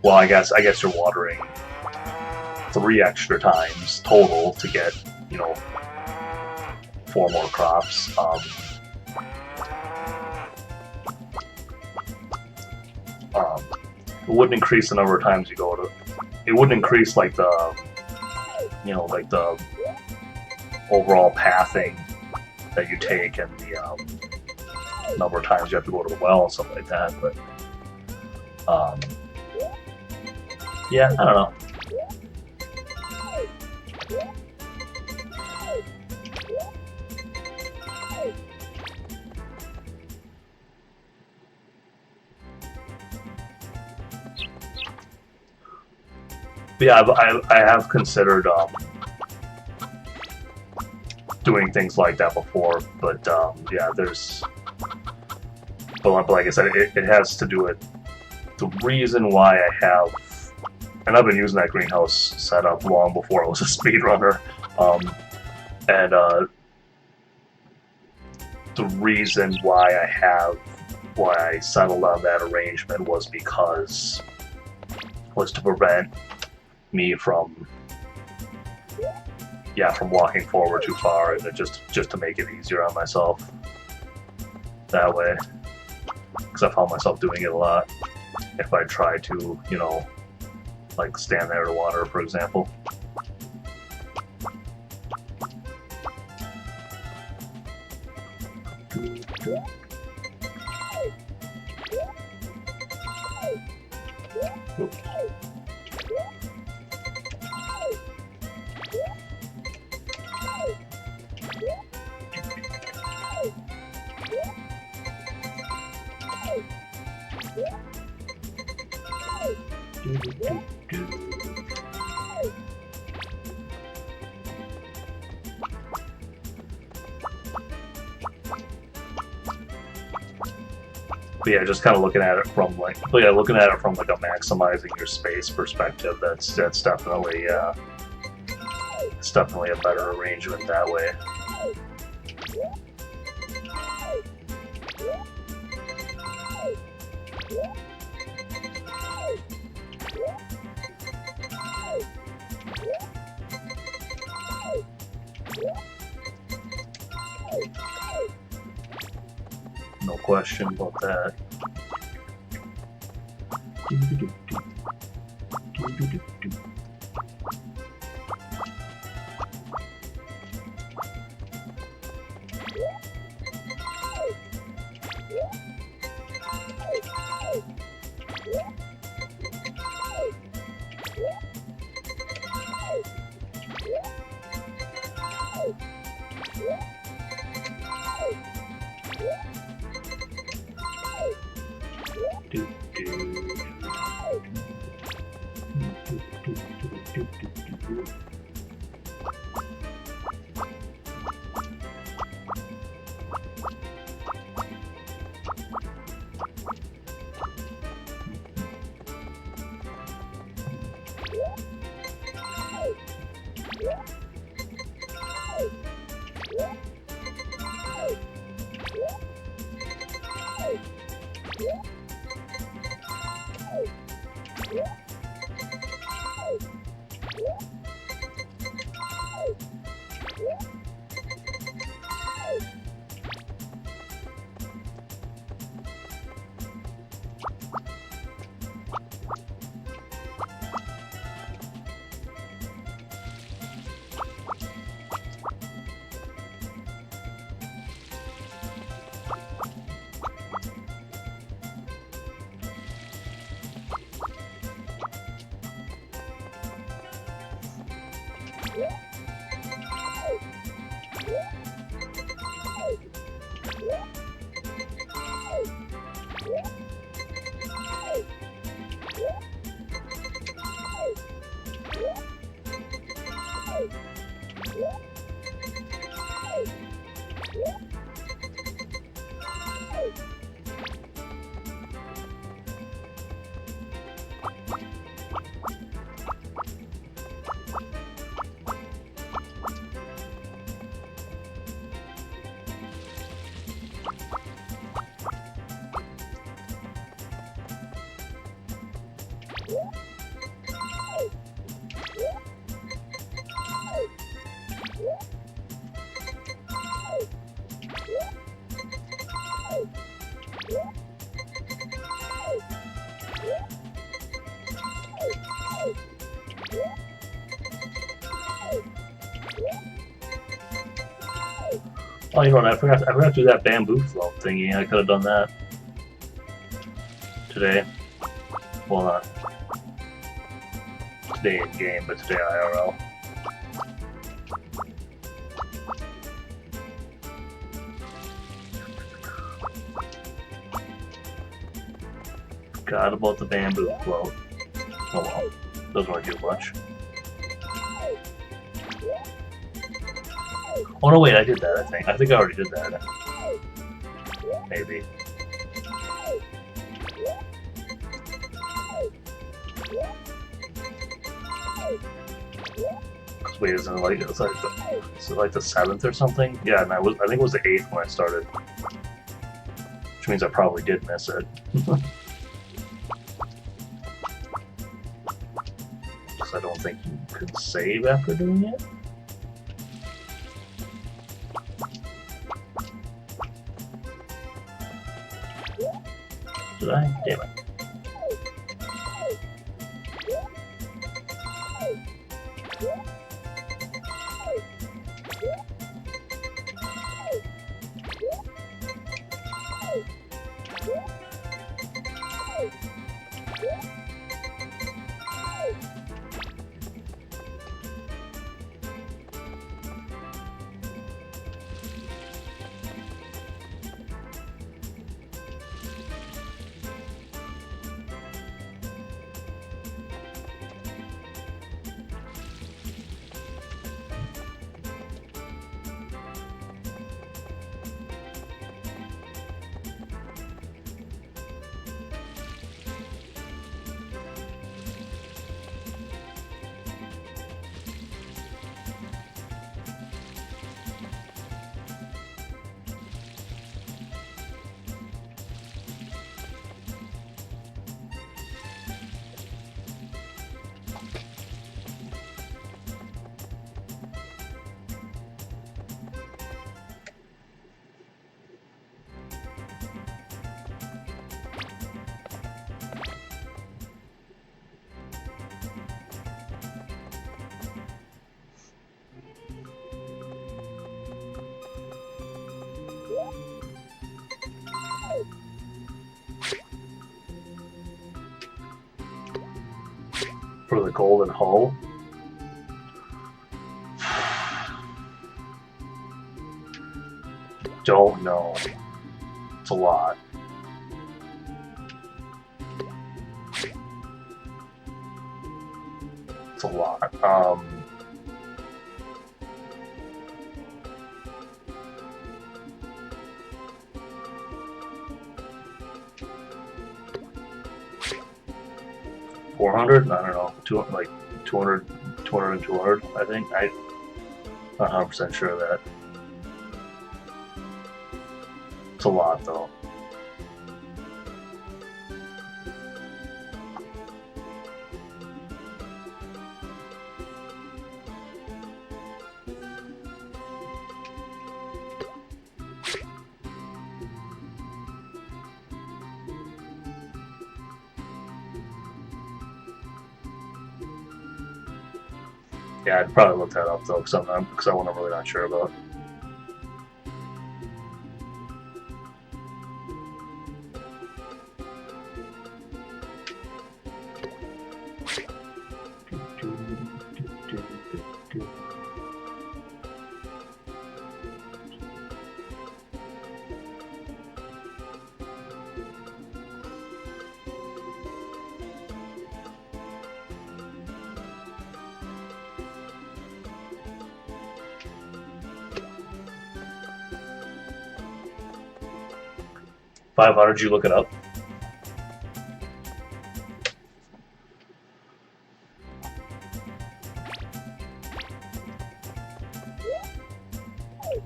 well, I guess you're watering 3 extra times total to get, you know, 4 more crops. It wouldn't increase the number of times you go to, it wouldn't increase like the, you know, like the overall pathing that you take and the number of times you have to go to the well and stuff like that, but yeah, I don't know. But yeah, I have considered doing things like that before, but yeah, there's, but like I said, it has to do with the reason why I have, and I've been using that greenhouse setup long before I was a speedrunner, and the reason why I settled on that arrangement was to prevent me from walking forward too far, and just to make it easier on myself that way, because I found myself doing it a lot if I try to, you know, like stand there to water, for example. But yeah, just kind of looking at it from like, a maximizing your space perspective. That's definitely it's definitely a better arrangement that way. No question about that. Oh, you know what? I forgot to do that bamboo float thingy. I could have done that today. Well, not today in game, but today IRL. Forgot about the bamboo float. Oh well, doesn't really do much. Oh no, wait, I did that, I think I already did that. Maybe. Wait, is it like, is it like the 7th or something? Yeah, and I think it was the 8th when I started. Which means I probably did miss it. Because I don't think you could save after doing it. Did I? Damn it. For the golden hull. Don't know. It's a lot. It's a lot. 400? I don't know. 200, like 200, 200 and 200, I think. I'm not 100% sure of that. It's a lot, though. Yeah, I'd probably look that up though, because I'm really not sure about. $500. You look it up.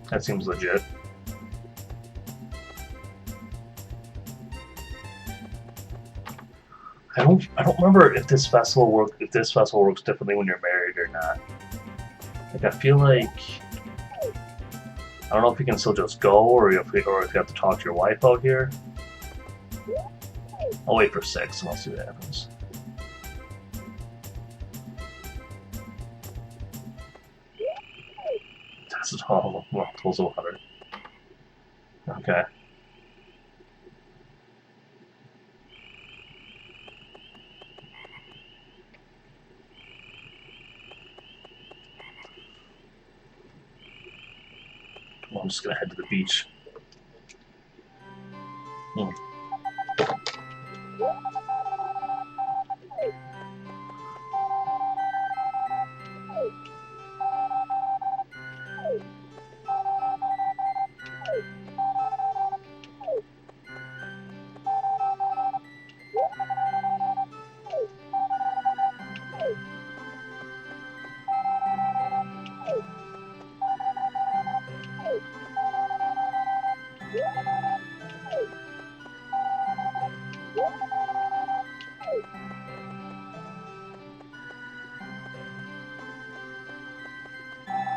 That seems legit. I don't remember if this festival works differently when you're married or not. Like I feel like I don't know if you can still just go or if you have to talk to your wife out here. I'll wait for 6 and I'll see what happens. This is all multiples of 100. Okay. Well, I'm just gonna head to the beach.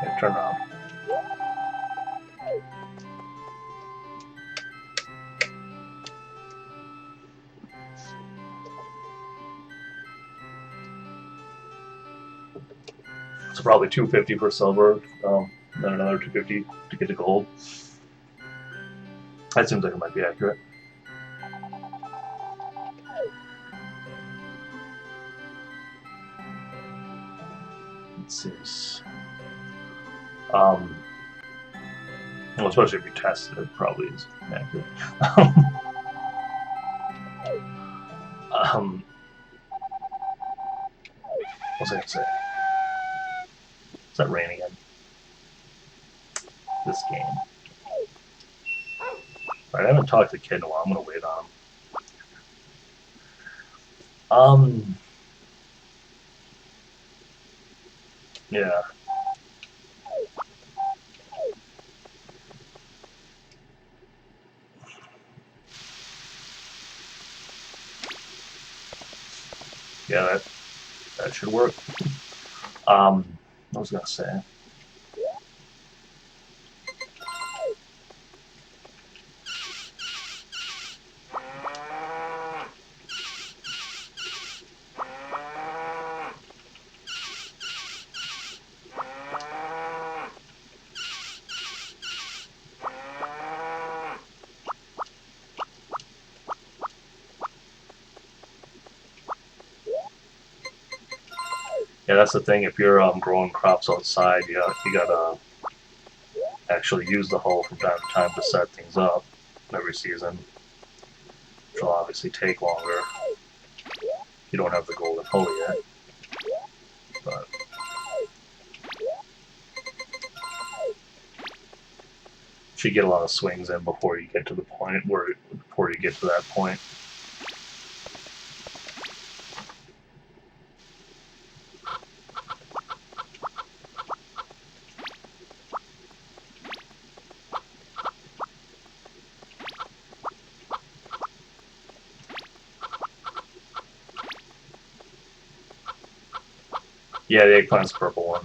Yeah, turn around. So probably $250 for silver, then another $250 to get to gold. That seems like it might be accurate. It seems. Well, especially if you test it, it probably is accurate. What was I gonna say? Is that rain again? This game. Alright, I haven't talked to the kid in a while. I'm gonna wait on him. Yeah. Yeah, that should work. I was gonna say. Yeah, that's the thing. If you're growing crops outside, you gotta actually use the hoe from time to time to set things up every season, which will obviously take longer. You don't have the golden hoe yet, but should get a lot of swings in before you get to the point before you get to that point. Yeah, the eggplant's the purple one.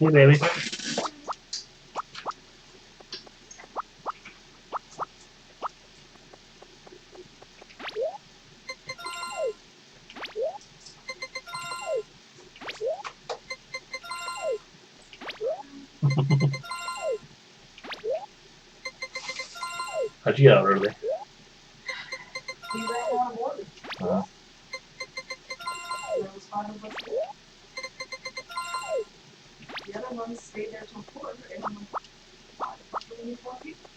Hey, baby. How'd you get out early? We ran out of water. Uh, There was 5 of us there. The other ones stayed there till 4, and I'm like, why the fuck do we need 4 people?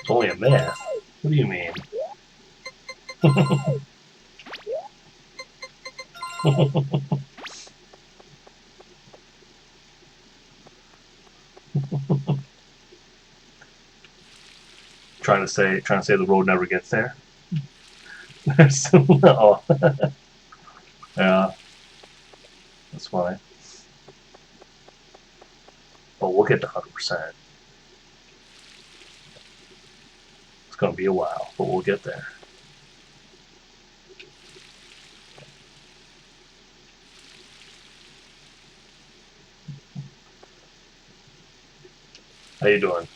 it's only a myth. What do you mean? Trying to say the road never gets there. Oh, yeah, that's funny. But we'll get to 100%. It's gonna be a while, but we'll get there. How you doing?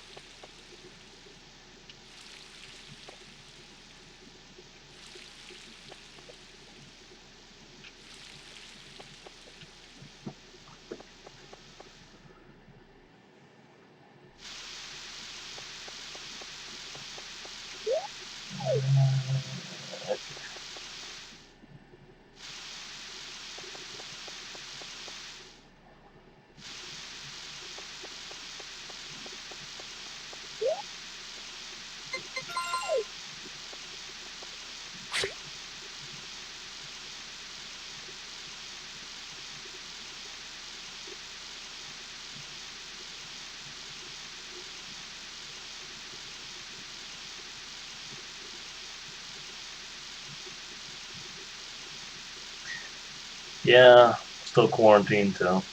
Yeah, still quarantined too.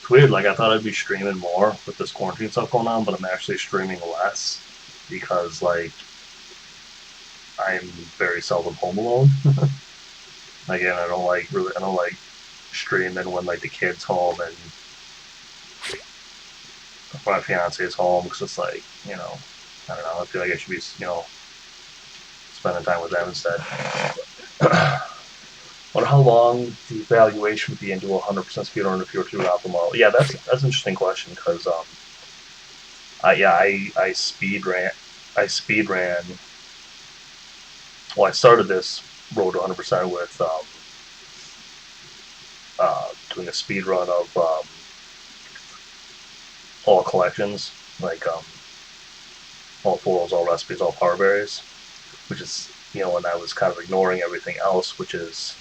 It's weird. Like I thought I'd be streaming more with this quarantine stuff going on, but I'm actually streaming less because like I'm very seldom home alone. Again, I don't like streaming when like the kids home and my fiance is home because it's like I don't know. I feel like I should be spending time with them instead. Wonder how long the evaluation would be into 100% speed run if you were to do optimal. Yeah, that's an interesting question because I speed ran. Well, I started this road to 100% with doing a speed run of all collections, like all photos, all recipes, all power berries, which is when I was kind of ignoring everything else, which is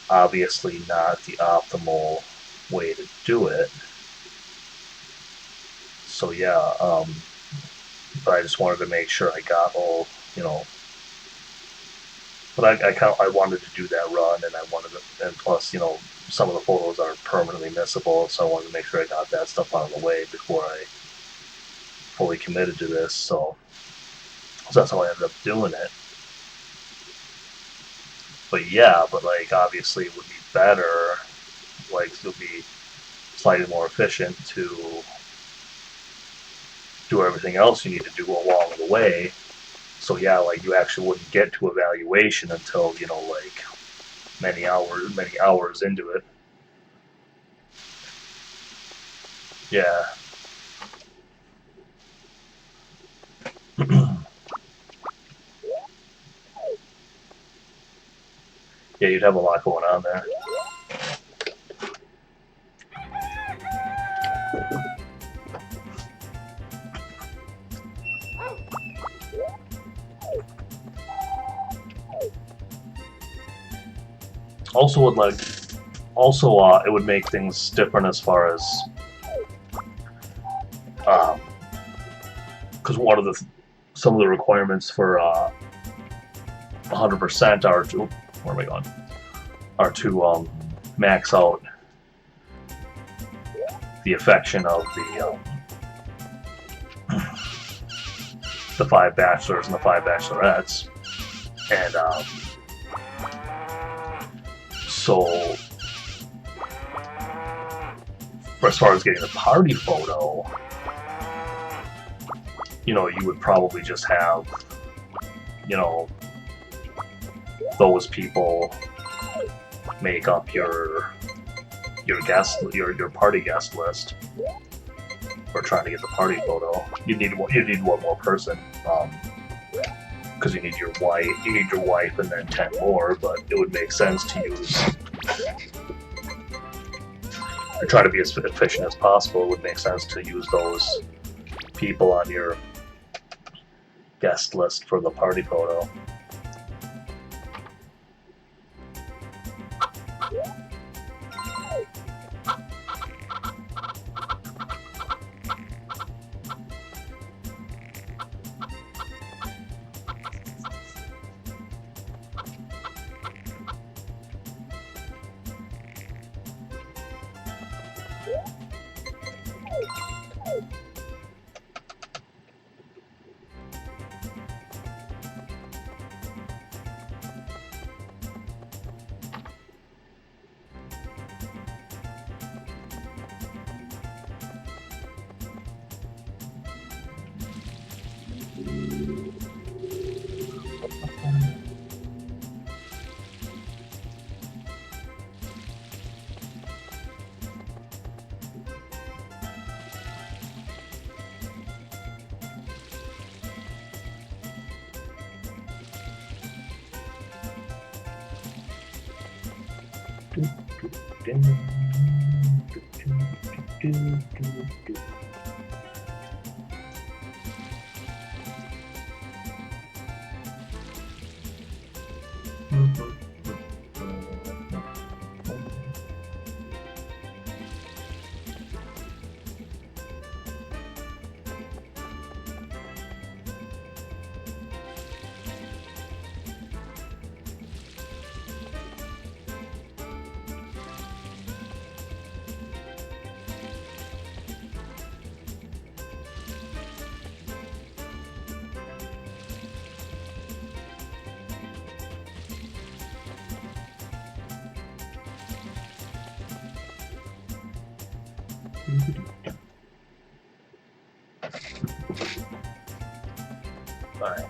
obviously not the optimal way to do it. So yeah, but I just wanted to make sure I got all But I wanted to do that run, and I wanted to, and plus some of the photos are permanently missable, so I wanted to make sure I got that stuff out of the way before I fully committed to this. So that's how I ended up doing it. But yeah, but like obviously it would be better, like it would be slightly more efficient to do everything else you need to do along the way. So yeah, like you actually wouldn't get to evaluation until like many hours into it. Yeah. Yeah, you'd have a lot going on there. Also, would like also it would make things different as far as because one of the some of the requirements for 100% are to where am I going? Are to max out the affection of the five bachelors and the five bachelorettes, and so for as far as getting the party photo, you would probably just have those people make up your party guest list for trying to get the party photo. You need one more person because you need your wife and then 10 more. But it would make sense to use or try to be as efficient as possible. It would make sense to use those people on your guest list for the party photo. Fine.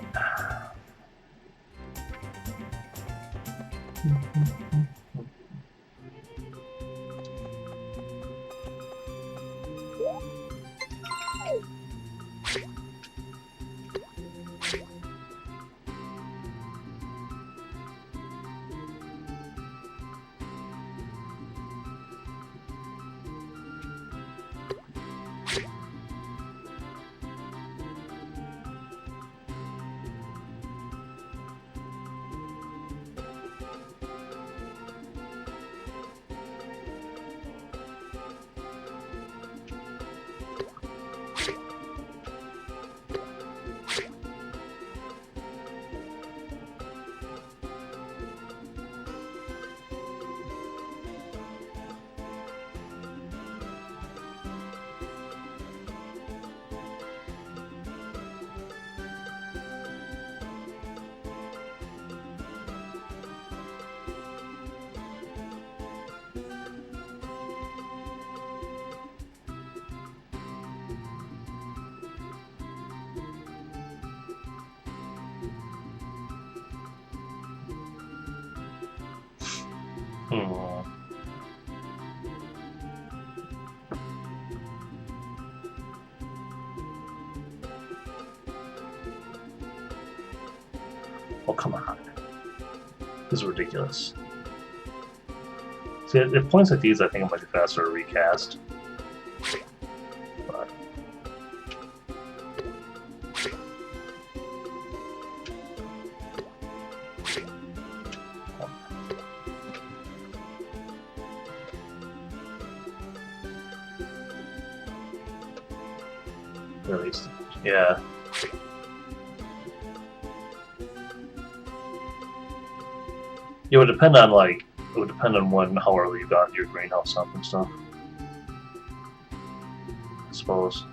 Oh, come on. This is ridiculous. See, at points like these, I think it might be faster to recast. But... At least, yeah. It would depend on how early you got your greenhouse up and stuff. I suppose.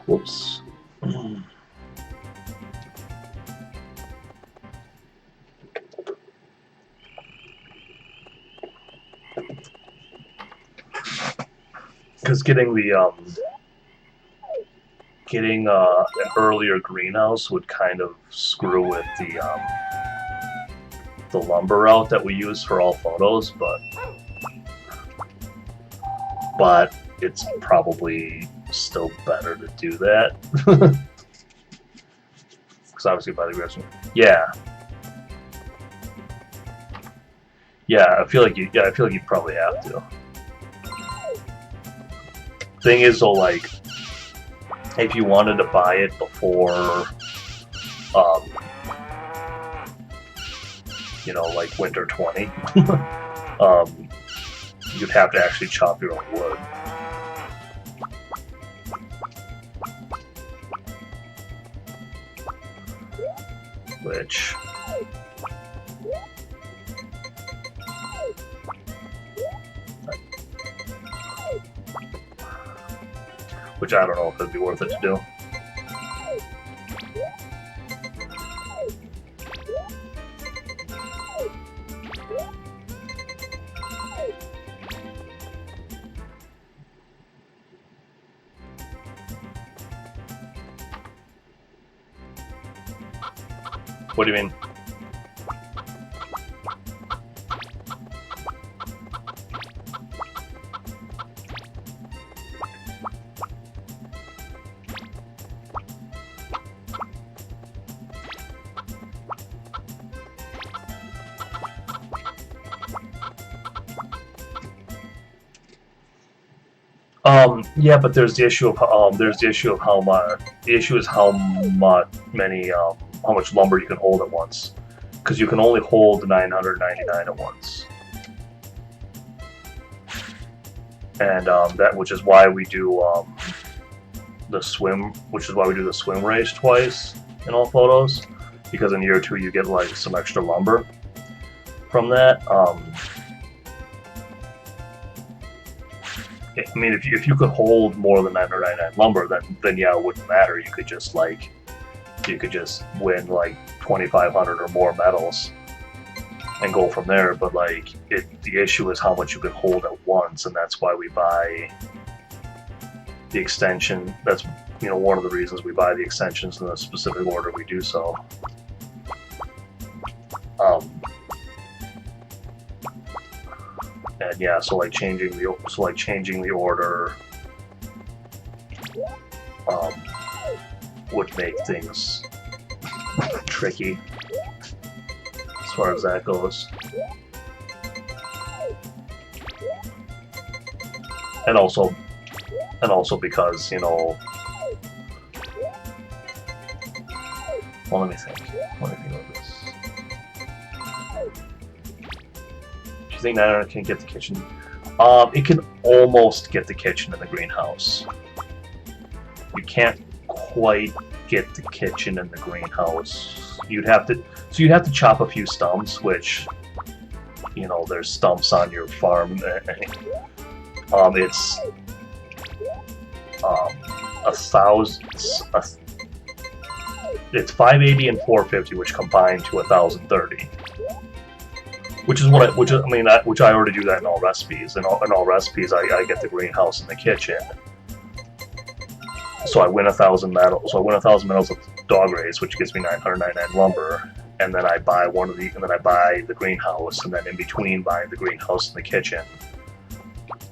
Whoops. Because getting an earlier greenhouse would kind of screw with the lumber route that we use for all photos, but it's probably still better to do that. Because obviously by the aggressor. Yeah. Yeah, I feel like you probably have to. Thing is though, like, if you wanted to buy it before you know, like winter 20, you'd have to actually chop your own wood. Which I don't know if it'd be worth it to do. What do you mean? Yeah, but there's the issue of how much. The issue is how much lumber you can hold at once, because you can only hold 999 at once, and which is why we do the swim race twice in all photos, because in year 2 you get like some extra lumber from that. I mean, if you could hold more than 999 lumber, then yeah, it wouldn't matter. You could just win like 2,500 or more medals and go from there. But like, the issue is how much you can hold at once, and that's why we buy the extension. That's one of the reasons we buy the extensions in the specific order we do so. And yeah, so like changing the order would make things tricky as far as that goes. And also because, well, let me think about this. Do you think that can get the kitchen? It can almost get the kitchen in the greenhouse. You can't quite get the kitchen in the greenhouse. You'd have to chop a few stumps, which, there's stumps on your farm. It's 580 and 450, which combine to 1,030. Which I already do that in all recipes. In all recipes, I get the greenhouse and the kitchen. So I win 1,000 medals. So I win 1,000 medals with dog race, which gives me 999 lumber. And then I buy I buy the greenhouse, and then in between buying the greenhouse and the kitchen,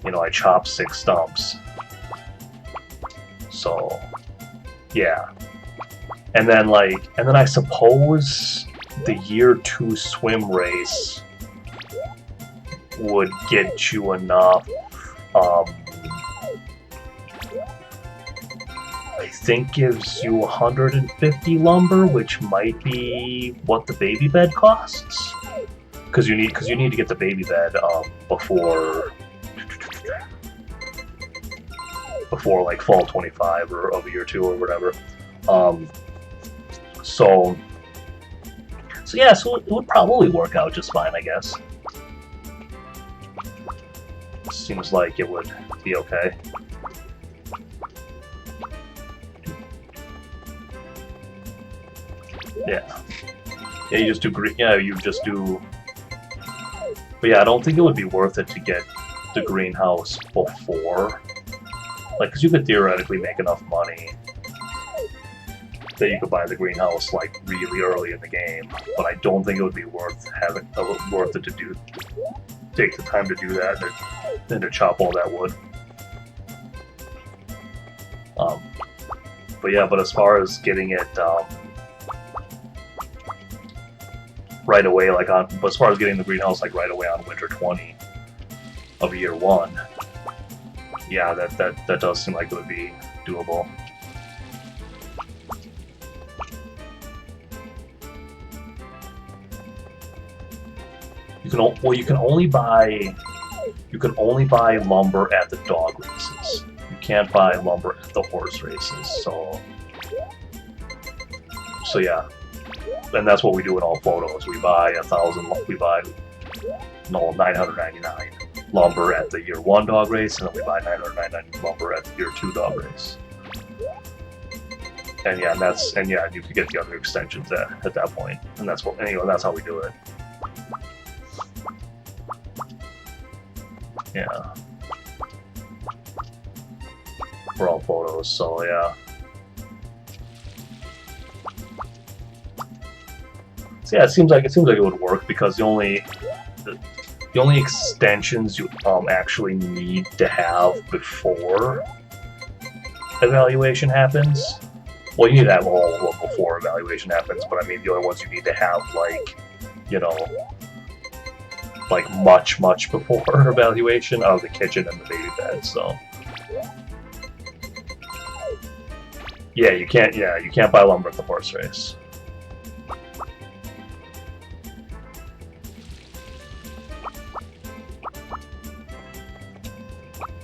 I chop 6 stumps. So, yeah. And then I suppose the year 2 swim race would get you enough, I think gives you 150 lumber, which might be what the baby bed costs. Because you need to get the baby bed before like fall 25 or of year 2 or whatever. So yeah, so it would probably work out just fine, I guess. Seems like it would be okay. Yeah. Yeah, you just do. But yeah, I don't think it would be worth it to get the greenhouse before. Like, because you could theoretically make enough money that you could buy the greenhouse like really early in the game, but I don't think it would be worth it to take the time to do that than to chop all that wood. But yeah, but as far as getting it right away, as far as getting the greenhouse like right away on winter 20 of year 1, yeah, that does seem like it would be doable. You can only buy lumber at the dog races. You can't buy lumber at the horse races. So yeah, and that's what we do in all photos. We buy 999 lumber at the year 1 dog race, and then we buy 999 lumber at the year 2 dog race. And yeah, you could get the other extensions at that point, and that's how we do it. Yeah. For all photos, so yeah. So yeah, it seems like it would work because the only extensions you actually need to have before evaluation happens. Well, you need to have all of them before evaluation happens, but I mean the only ones you need to have, like, you know, like much before evaluation are the kitchen and the baby bed. So yeah, you can't buy lumber at the horse race.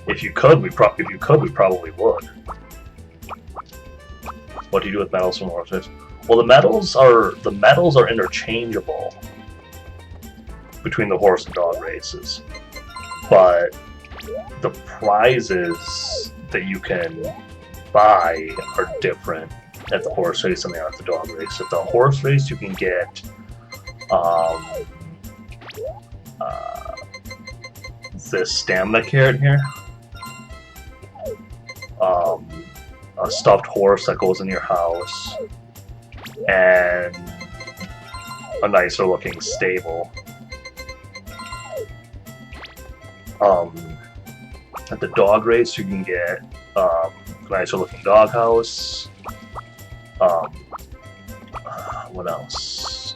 If you could, we probably would. What do you do with medals from horse race? Well, the medals are interchangeable between the horse and dog races, but the prizes that you can buy are different at the horse race than they are at the dog race. At the horse race, you can get this stamina carrot here, a stuffed horse that goes in your house, and a nicer looking stable. At the dog race, you can get a nicer looking doghouse. What else?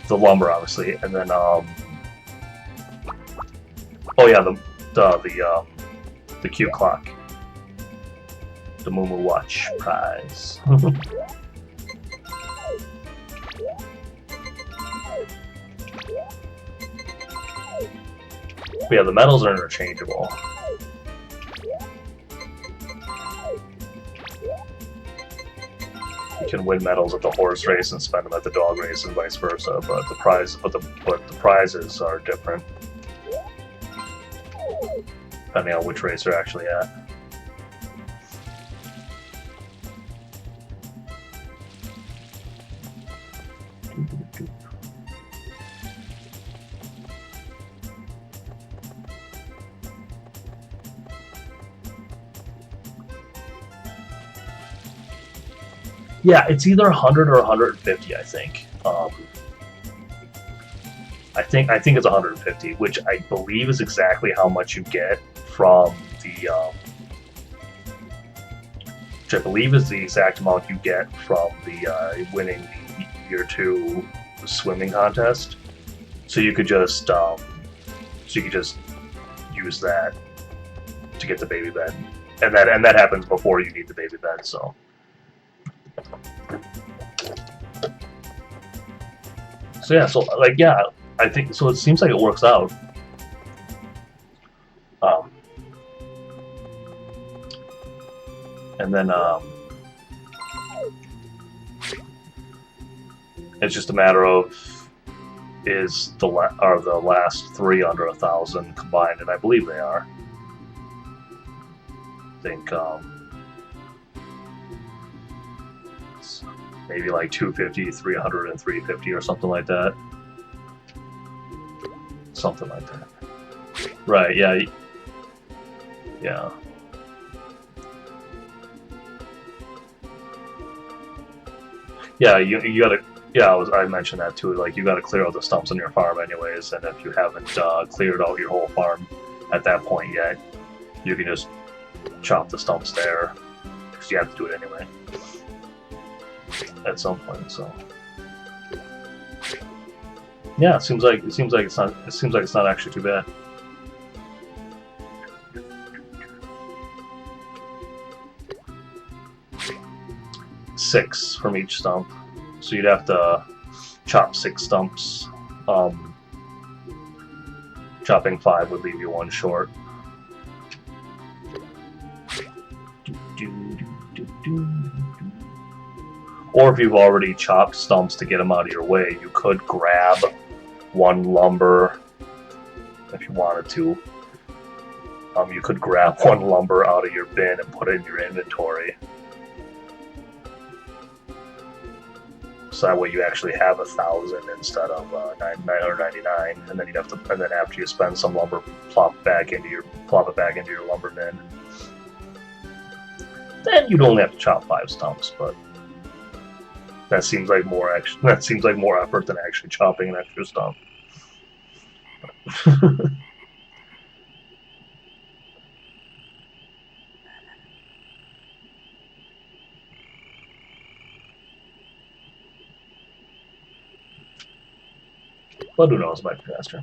The lumber, obviously, and then oh yeah, the cute clock, the Moo Moo Watch prize. But yeah, the medals are interchangeable. You can win medals at the horse race and spend them at the dog race, and vice versa. But the prizes are different depending on which race you're actually at. Yeah, it's either 100 or 150, I think. I think it's 150, which I believe is exactly how much you get from the which I believe is the exact amount you get from the winning the Year 2 swimming contest. So you could just use that to get the baby bed, and that happens before you need the baby bed. So. So yeah, I think so. It seems like it works out. And then it's just a matter of are the last 3 under 1,000 combined, and I believe they are. I think maybe like 250, 300, and 350 or something like that. Something like that. Right, yeah. Yeah. Yeah, you gotta... Yeah, I mentioned that too. Like, you gotta clear out the stumps on your farm anyways, and if you haven't cleared out your whole farm at that point yet, you can just chop the stumps there, because you have to do it anyway. At some point, so yeah, it seems like it's not actually too bad. Six from each stump, so you'd have to chop 6 stumps. Chopping 5 would leave you 1 short. Or if you've already chopped stumps to get them out of your way, you could grab 1 lumber if you wanted to. You could grab 1 lumber out of your bin and put it in your inventory. So that way you actually have 1,000 instead of 999, and then and then after you spend some lumber, plop it back into your lumber bin. Then you'd only have to chop 5 stumps, but That seems like more action. That seems like more effort than actually chopping an extra stump. But who knows, might be faster.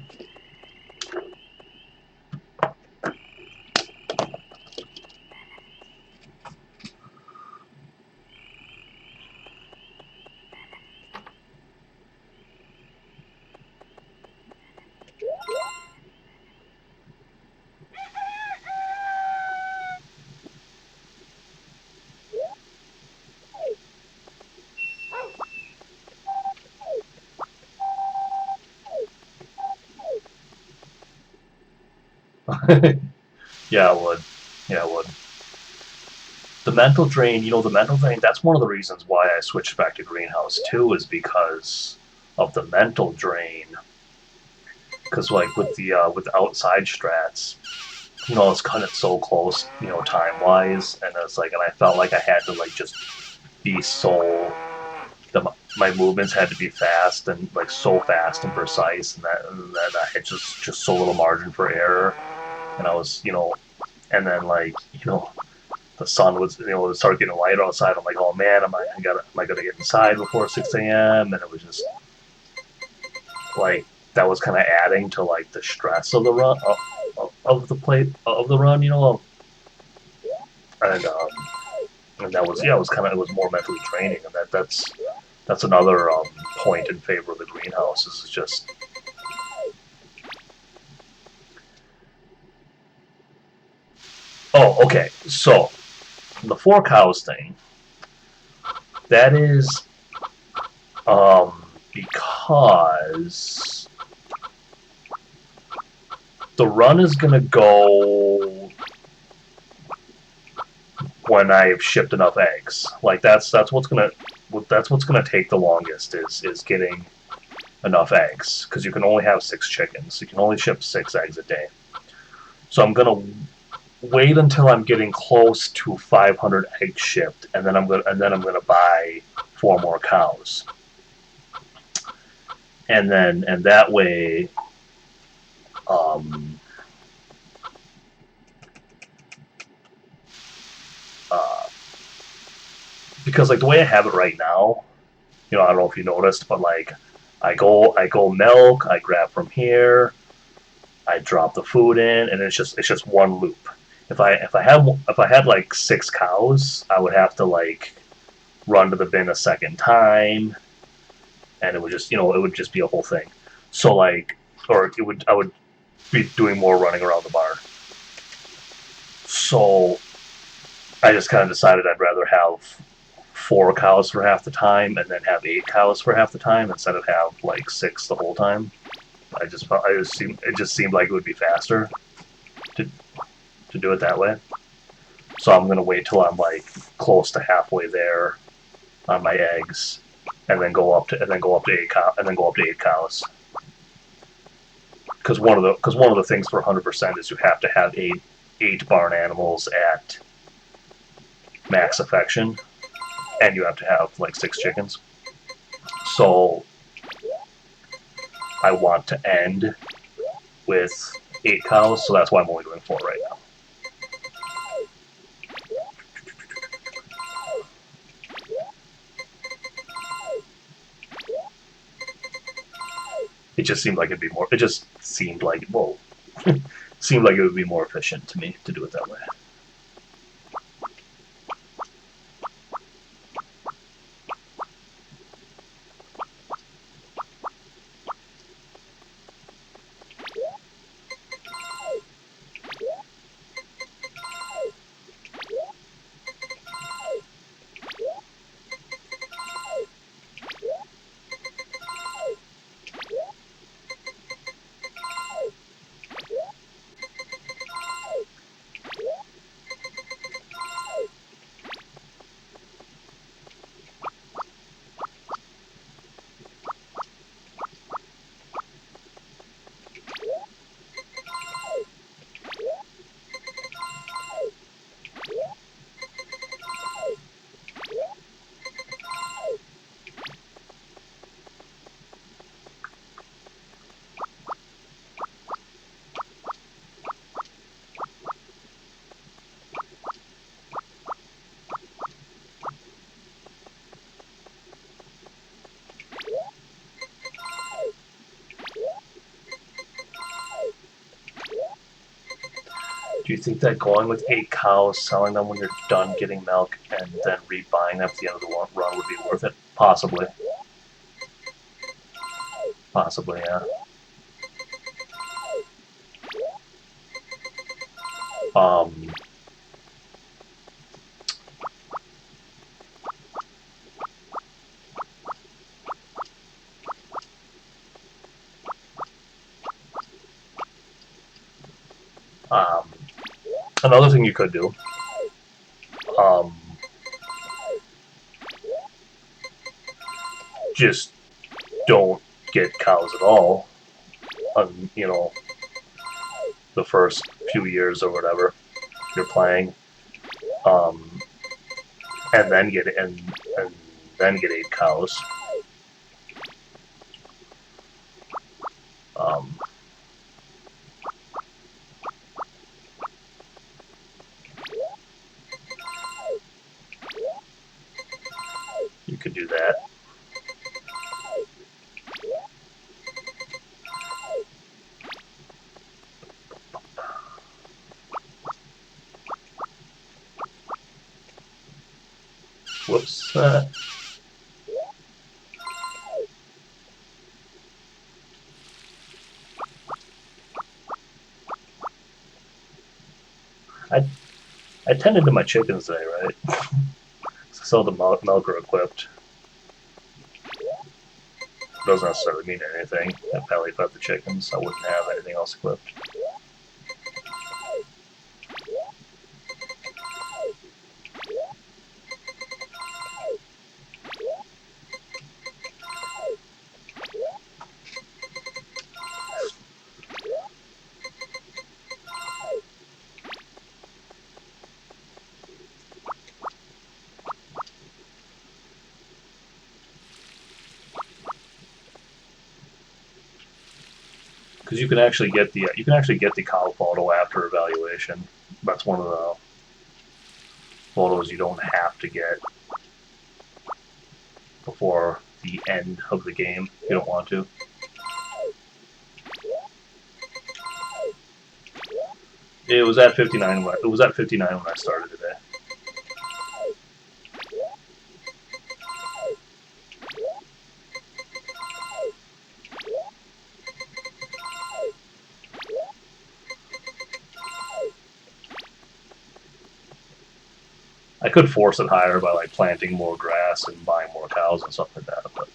Yeah, it would. Yeah, it would. The mental drain, the mental drain, that's one of the reasons why I switched back to greenhouse too, is because of the mental drain. Because like with the outside strats, it's kind of so close, time wise, and it's like, and I felt like I had to like just be so my movements had to be fast and like so fast and precise, and that I had just so little margin for error, and I was, and then like, the sun was, it started getting lighter outside. I'm like, oh man, am I gonna get inside before 6 a.m.? And it was just like that was kind of adding to like the stress of the run of the plate of the run, and that was, yeah, it was more mentally draining, and that's another point in favor of the greenhouse is just. Oh, okay. So the 4 cows thing, that is because the run is gonna go when I've shipped enough eggs. Like that's what's gonna take the longest is getting enough eggs, because you can only have 6 chickens. You can only ship 6 eggs a day. So I'm gonna wait until I'm getting close to 500 eggs shipped, and then I'm gonna buy 4 more cows, and that way, um, uh, because like the way I have it right now, I don't know if you noticed, but like I go milk, I grab from here, I drop the food in, and it's just one loop. If I had like 6 cows, I would have to like run to the bin a second time, and it would just be a whole thing. So like, or I would be doing more running around the barn. So I just kind of decided I'd rather have 4 cows for half the time, and then have 8 cows for half the time, instead of have like 6 the whole time. It just seemed like it would be faster to do it that way. So I'm gonna wait till I'm like close to halfway there on my eggs, and then go up to 8 cows. Because one of the things for 100% is you have to have eight barn animals at max affection, and you have to have like 6 chickens. So I want to end with 8 cows, so that's why I'm only doing 4 right now. It just seemed like it'd be more. It just seemed like seemed like it would be more efficient to me to do it that way. Do you think that going with 8 cows, selling them when you're done getting milk, and then rebuying them at the end of the run would be worth it? Possibly. Possibly, yeah. Another thing you could do, just don't get cows at all, you know, the first few years or whatever you're playing, and then get 8 cows. You could do that. Whoops. I tended to my chickens today, right? So the milker equipped. Doesn't necessarily mean anything. If I only fed the chickens, I wouldn't have anything else equipped. Because you can actually get the cow photo after evaluation. That's one of the photos you don't have to get before the end of the game. You don't want to. It was at 59. It was at 59 when I started today. I could force it higher by like planting more grass and buying more cows and stuff like that, but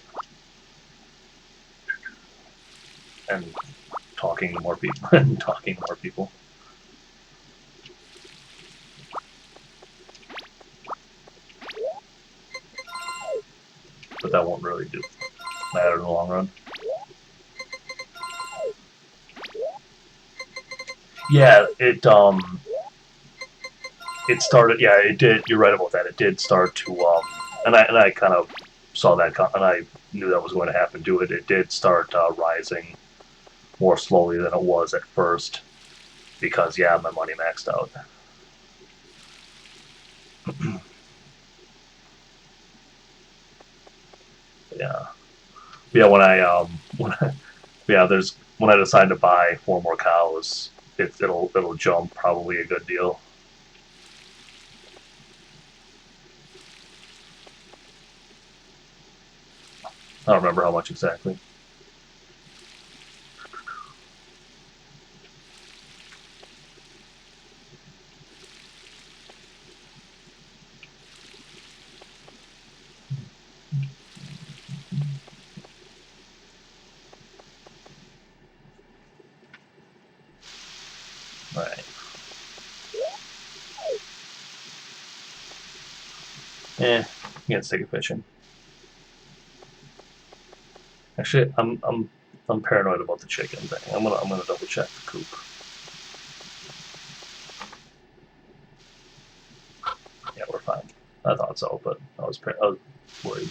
and talking to more people and talking to more people. But that won't really matter in the long run. Yeah, it started. Yeah, it did. You're right about that. It did start to and I kind of saw that, and I knew that was going to happen to it. It did start rising more slowly than it was at first, because yeah, my money maxed out. Yeah, yeah. When I decide to buy 4 more cows, it'll jump probably a good deal. I don't remember how much exactly. Right. Can't stick a fish in. Actually, I'm paranoid about the chicken thing. I'm gonna double check the coop. Yeah, we're fine. I thought so, but I was worried.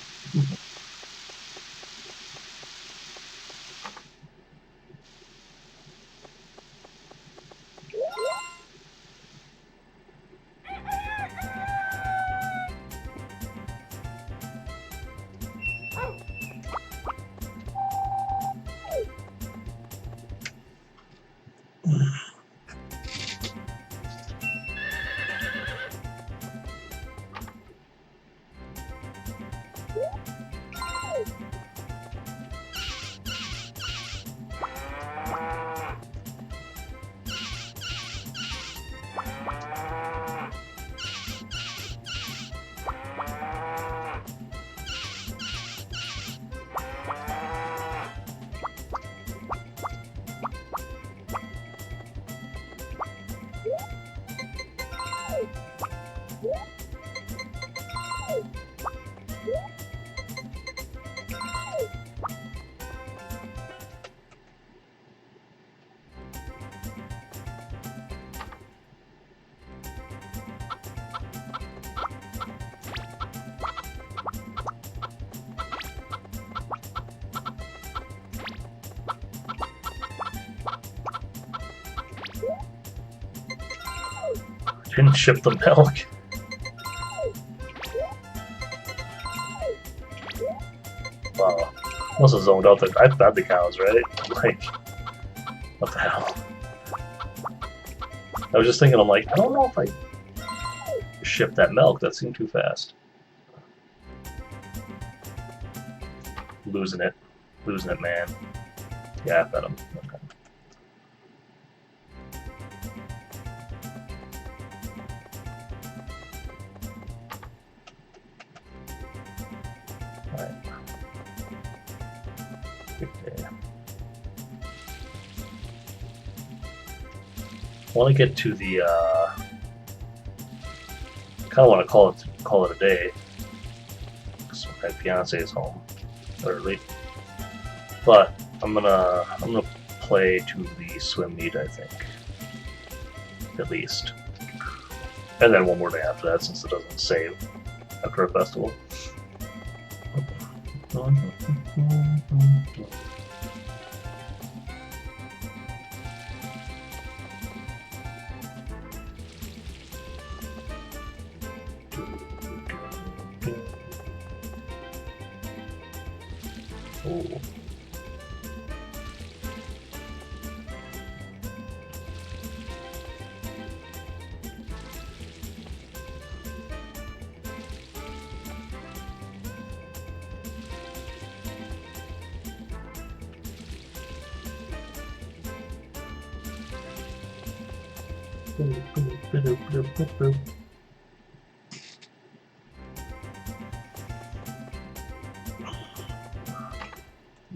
Didn't ship the milk. Wow. Must have zoned out. I fed the cows, right? Like, what the hell? I was just thinking, I'm like, I don't know if I shipped that milk. That seemed too fast. Losing it, man. Yeah, I fed him. Okay. Alright. Good day. I want to get to the, kind of want to call it a day. Because my fiance is home early. But I'm gonna play to the swim meet, I think. At least. And then one more day after that, since it doesn't save after a festival. Oh.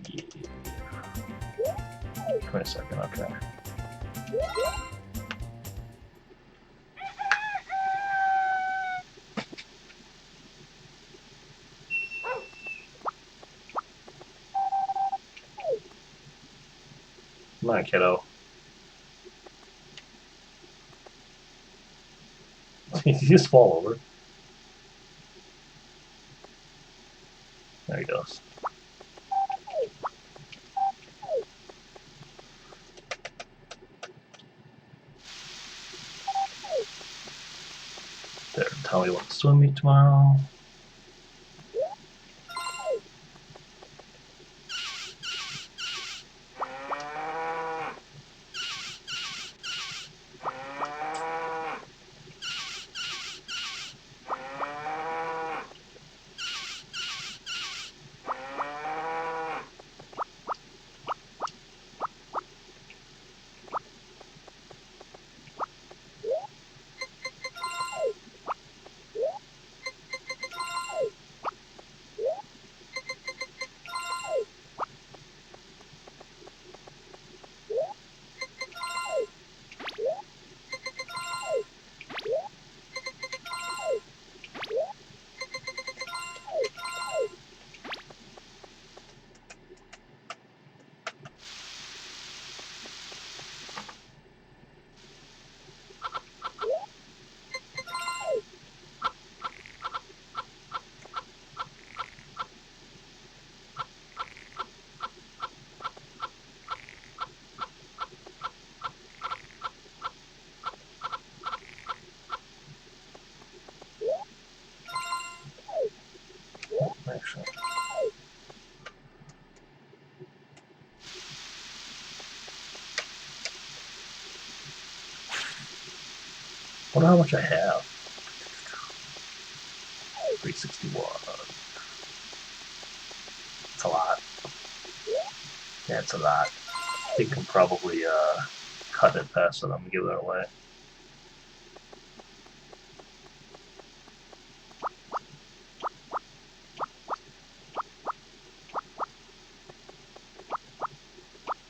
Yeah. 22nd, okay. Come on, kiddo. You just fall over. There he goes. There, tell me what to swim meet tomorrow. Actually. I wonder how much I have. 361. It's a lot. Yeah, it's a lot. I think I can probably cut it faster than give it away.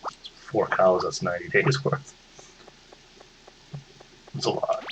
It's 4 cows, that's 90 days worth. It's a lot.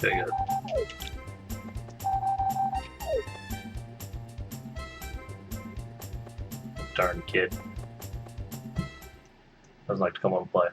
Okay, good. Darn kid. Doesn't like to come out and play.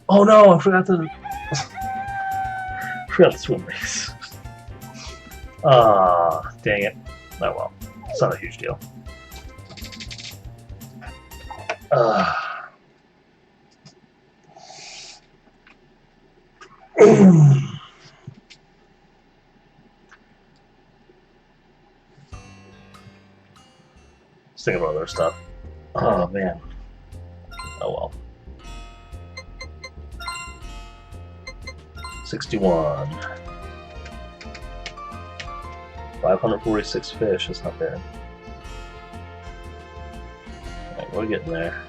Oh no, I forgot to forgot the swim race. Ah, dang it. Oh well. It's not a huge deal. Let's think about other stuff. Oh man. Oh well. 61. 546 fish, that's not bad. Alright, we're getting there.